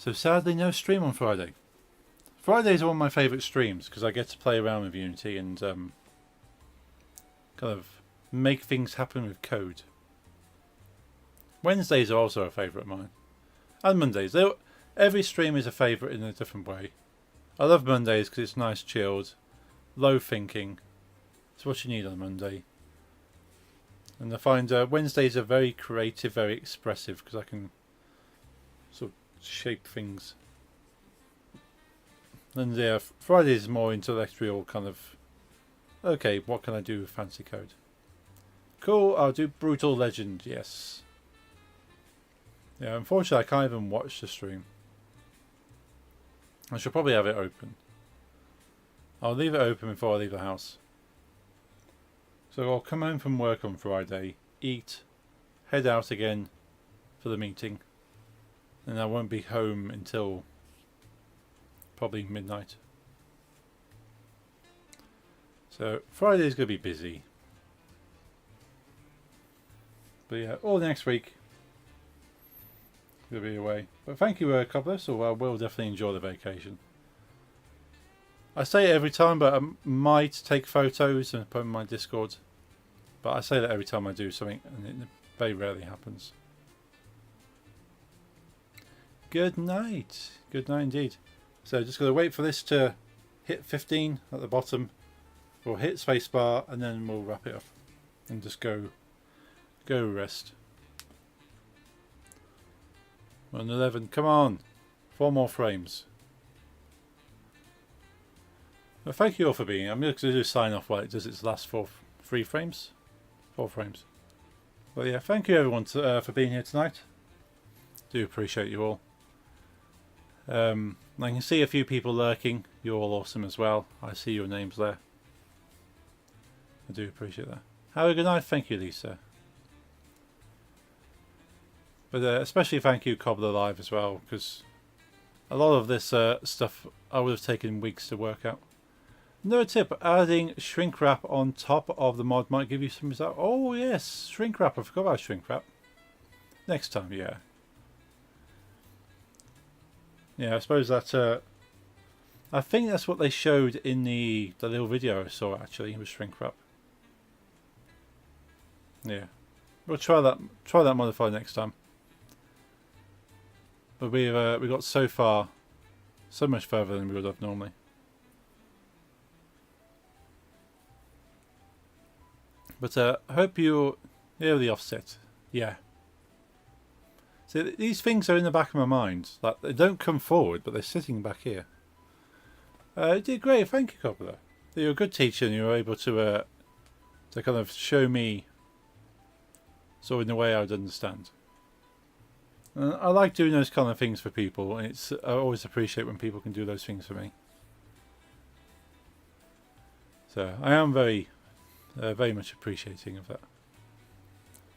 So sadly, no stream on Friday. Fridays are one of my favourite streams because I get to play around with Unity and kind of make things happen with code. Wednesdays are also a favourite of mine. And Mondays. Every stream is a favourite in a different way. I love Mondays because it's nice, chilled, low thinking. It's what you need on a Monday. And I find Wednesdays are very creative, very expressive because I can sort of shape things. And yeah, Fridays is more intellectual kind of, okay, what can I do with fancy code? Cool, I'll do Brutal Legend, yes. Yeah, unfortunately I can't even watch the stream. I should probably have it open. I'll leave it open before I leave the house. So I'll come home from work on Friday, eat, head out again for the meeting, and I won't be home until probably midnight. So Friday's going to be busy. But yeah, all next week we'll be away. But thank you, Cobbler, so I will definitely enjoy the vacation. I say it every time, but I might take photos and put them in my Discord. But I say that every time I do something, and it very rarely happens. Good night. Good night indeed. So just got to wait for this to hit 15 at the bottom. We'll hit spacebar, and then we'll wrap it up. And just go rest. We're on 11. Come on. 4 more frames. Well, thank you all for being here. I'm just going to do sign off while it does its last 3 frames. 4 frames. Well, yeah, thank you everyone for being here tonight. Do appreciate you all. I can see a few people lurking. You're all awesome as well. I see your names there. I do appreciate that. Have a good night. Thank you, Lisa. But especially thank you, Cobbler Live, as well, because a lot of this stuff I would have taken weeks to work out. No tip, adding shrink wrap on top of the mod might give you some result. Oh yes, shrink wrap. I forgot about shrink wrap. Next time, yeah. Yeah, I suppose that I think that's what they showed in the little video I saw actually, was shrink wrap. Yeah. We'll try that modifier next time. But we got so much further than we would have normally. But I hope you hear the offset. Yeah. See, these things are in the back of my mind. Like, they don't come forward, but they're sitting back here. You did great. Thank you, Cobbler. You're a good teacher, and you were able to kind of show me sort of in the way I would understand. And I like doing those kind of things for people, and I always appreciate when people can do those things for me. So I am very much appreciating of that.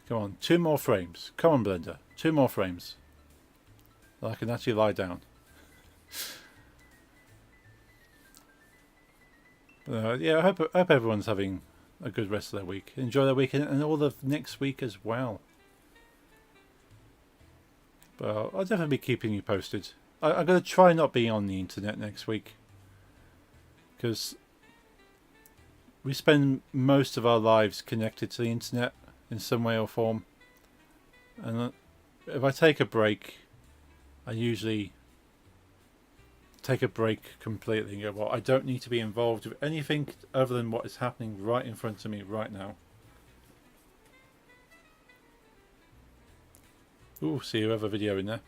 Come on, 2 more frames. Come on, Blender, 2 more frames. I can actually lie down. Yeah, I hope everyone's having a good rest of their week. Enjoy their weekend and all of next week as well. But I'll definitely be keeping you posted. I'm going to try not being on the internet next week, because we spend most of our lives connected to the internet in some way or form. And if I take a break, I usually take a break completely and go, well, I don't need to be involved with anything other than what is happening right in front of me right now. Ooh, see you have a video in there.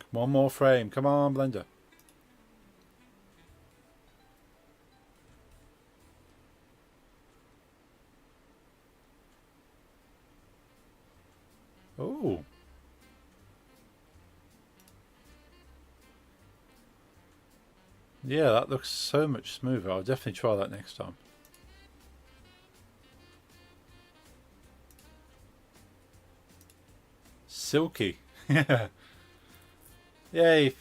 One more frame. Come on, Blender. Oh. Yeah, that looks so much smoother. I'll definitely try that next time. Silky. Yeah. Yay.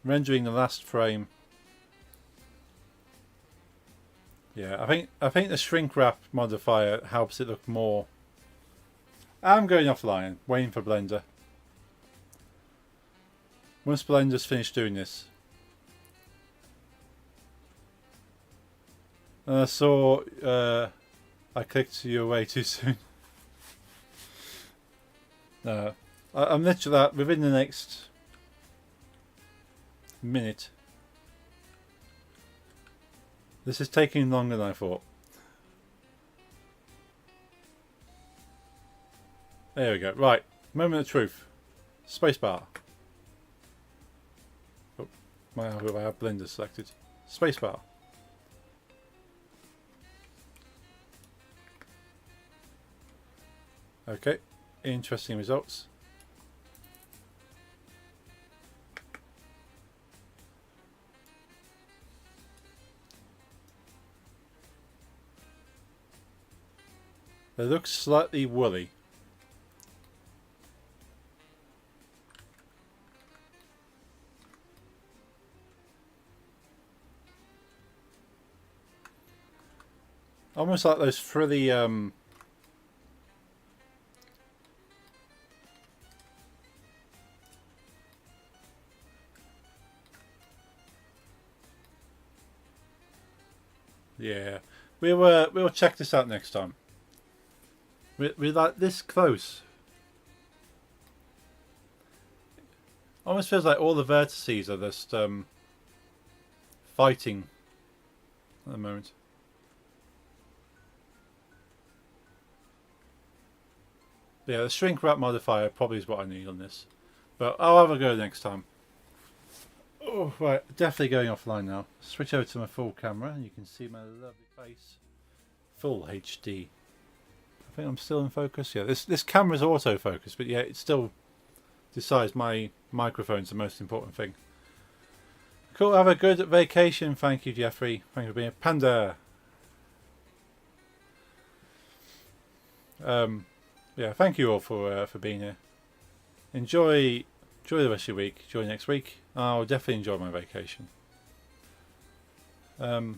Rendering the last frame. Yeah, I think the shrink wrap modifier helps it look more. I'm going offline, waiting for Blender. Once Blender's finished doing this. And I saw I clicked you away too soon. I'm literally that within the next minute. This is taking longer than I thought. There we go. Right. Moment of truth. Spacebar. Oh, I have Blender selected. Spacebar. Okay. Interesting results. They look slightly woolly. Almost like those frilly yeah. We'll check this out next time. We're like this close. Almost feels like all the vertices are just fighting at the moment. Yeah, the shrink wrap modifier probably is what I need on this. But I'll have a go next time. Oh, right, definitely going offline now. Switch over to my full camera and you can see my lovely face. Full HD. I think I'm still in focus. Yeah, this camera's autofocus, but yeah, it still decides my microphone's the most important thing. Cool, have a good vacation. Thank you, Jeffrey. Thank you for being a panda. Yeah, thank you all for being here. Enjoy the rest of your week. Enjoy next week. I'll definitely enjoy my vacation. But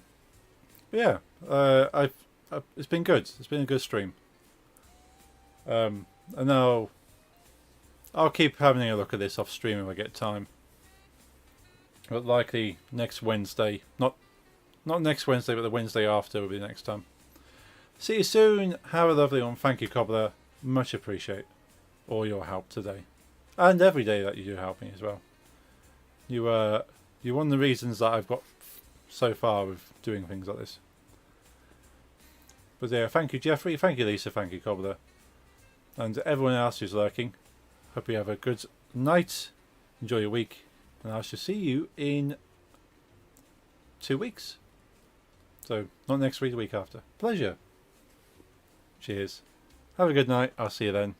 yeah, it's been good. It's been a good stream. And now I'll keep having a look at this off stream if I get time. But likely next Wednesday, not next Wednesday, but the Wednesday after will be the next time. See you soon. Have a lovely one. Thank you, Cobbler. Much appreciate all your help today, and every day that you do help me as well. You're one of the reasons that I've got so far with doing things like this. But yeah, thank you, Jeffrey. Thank you, Lisa. Thank you, Cobbler, and everyone else who's lurking. Hope you have a good night. Enjoy your week, and I shall see you in 2 weeks. So not next week, the week after. Pleasure. Cheers. Have a good night. I'll see you then.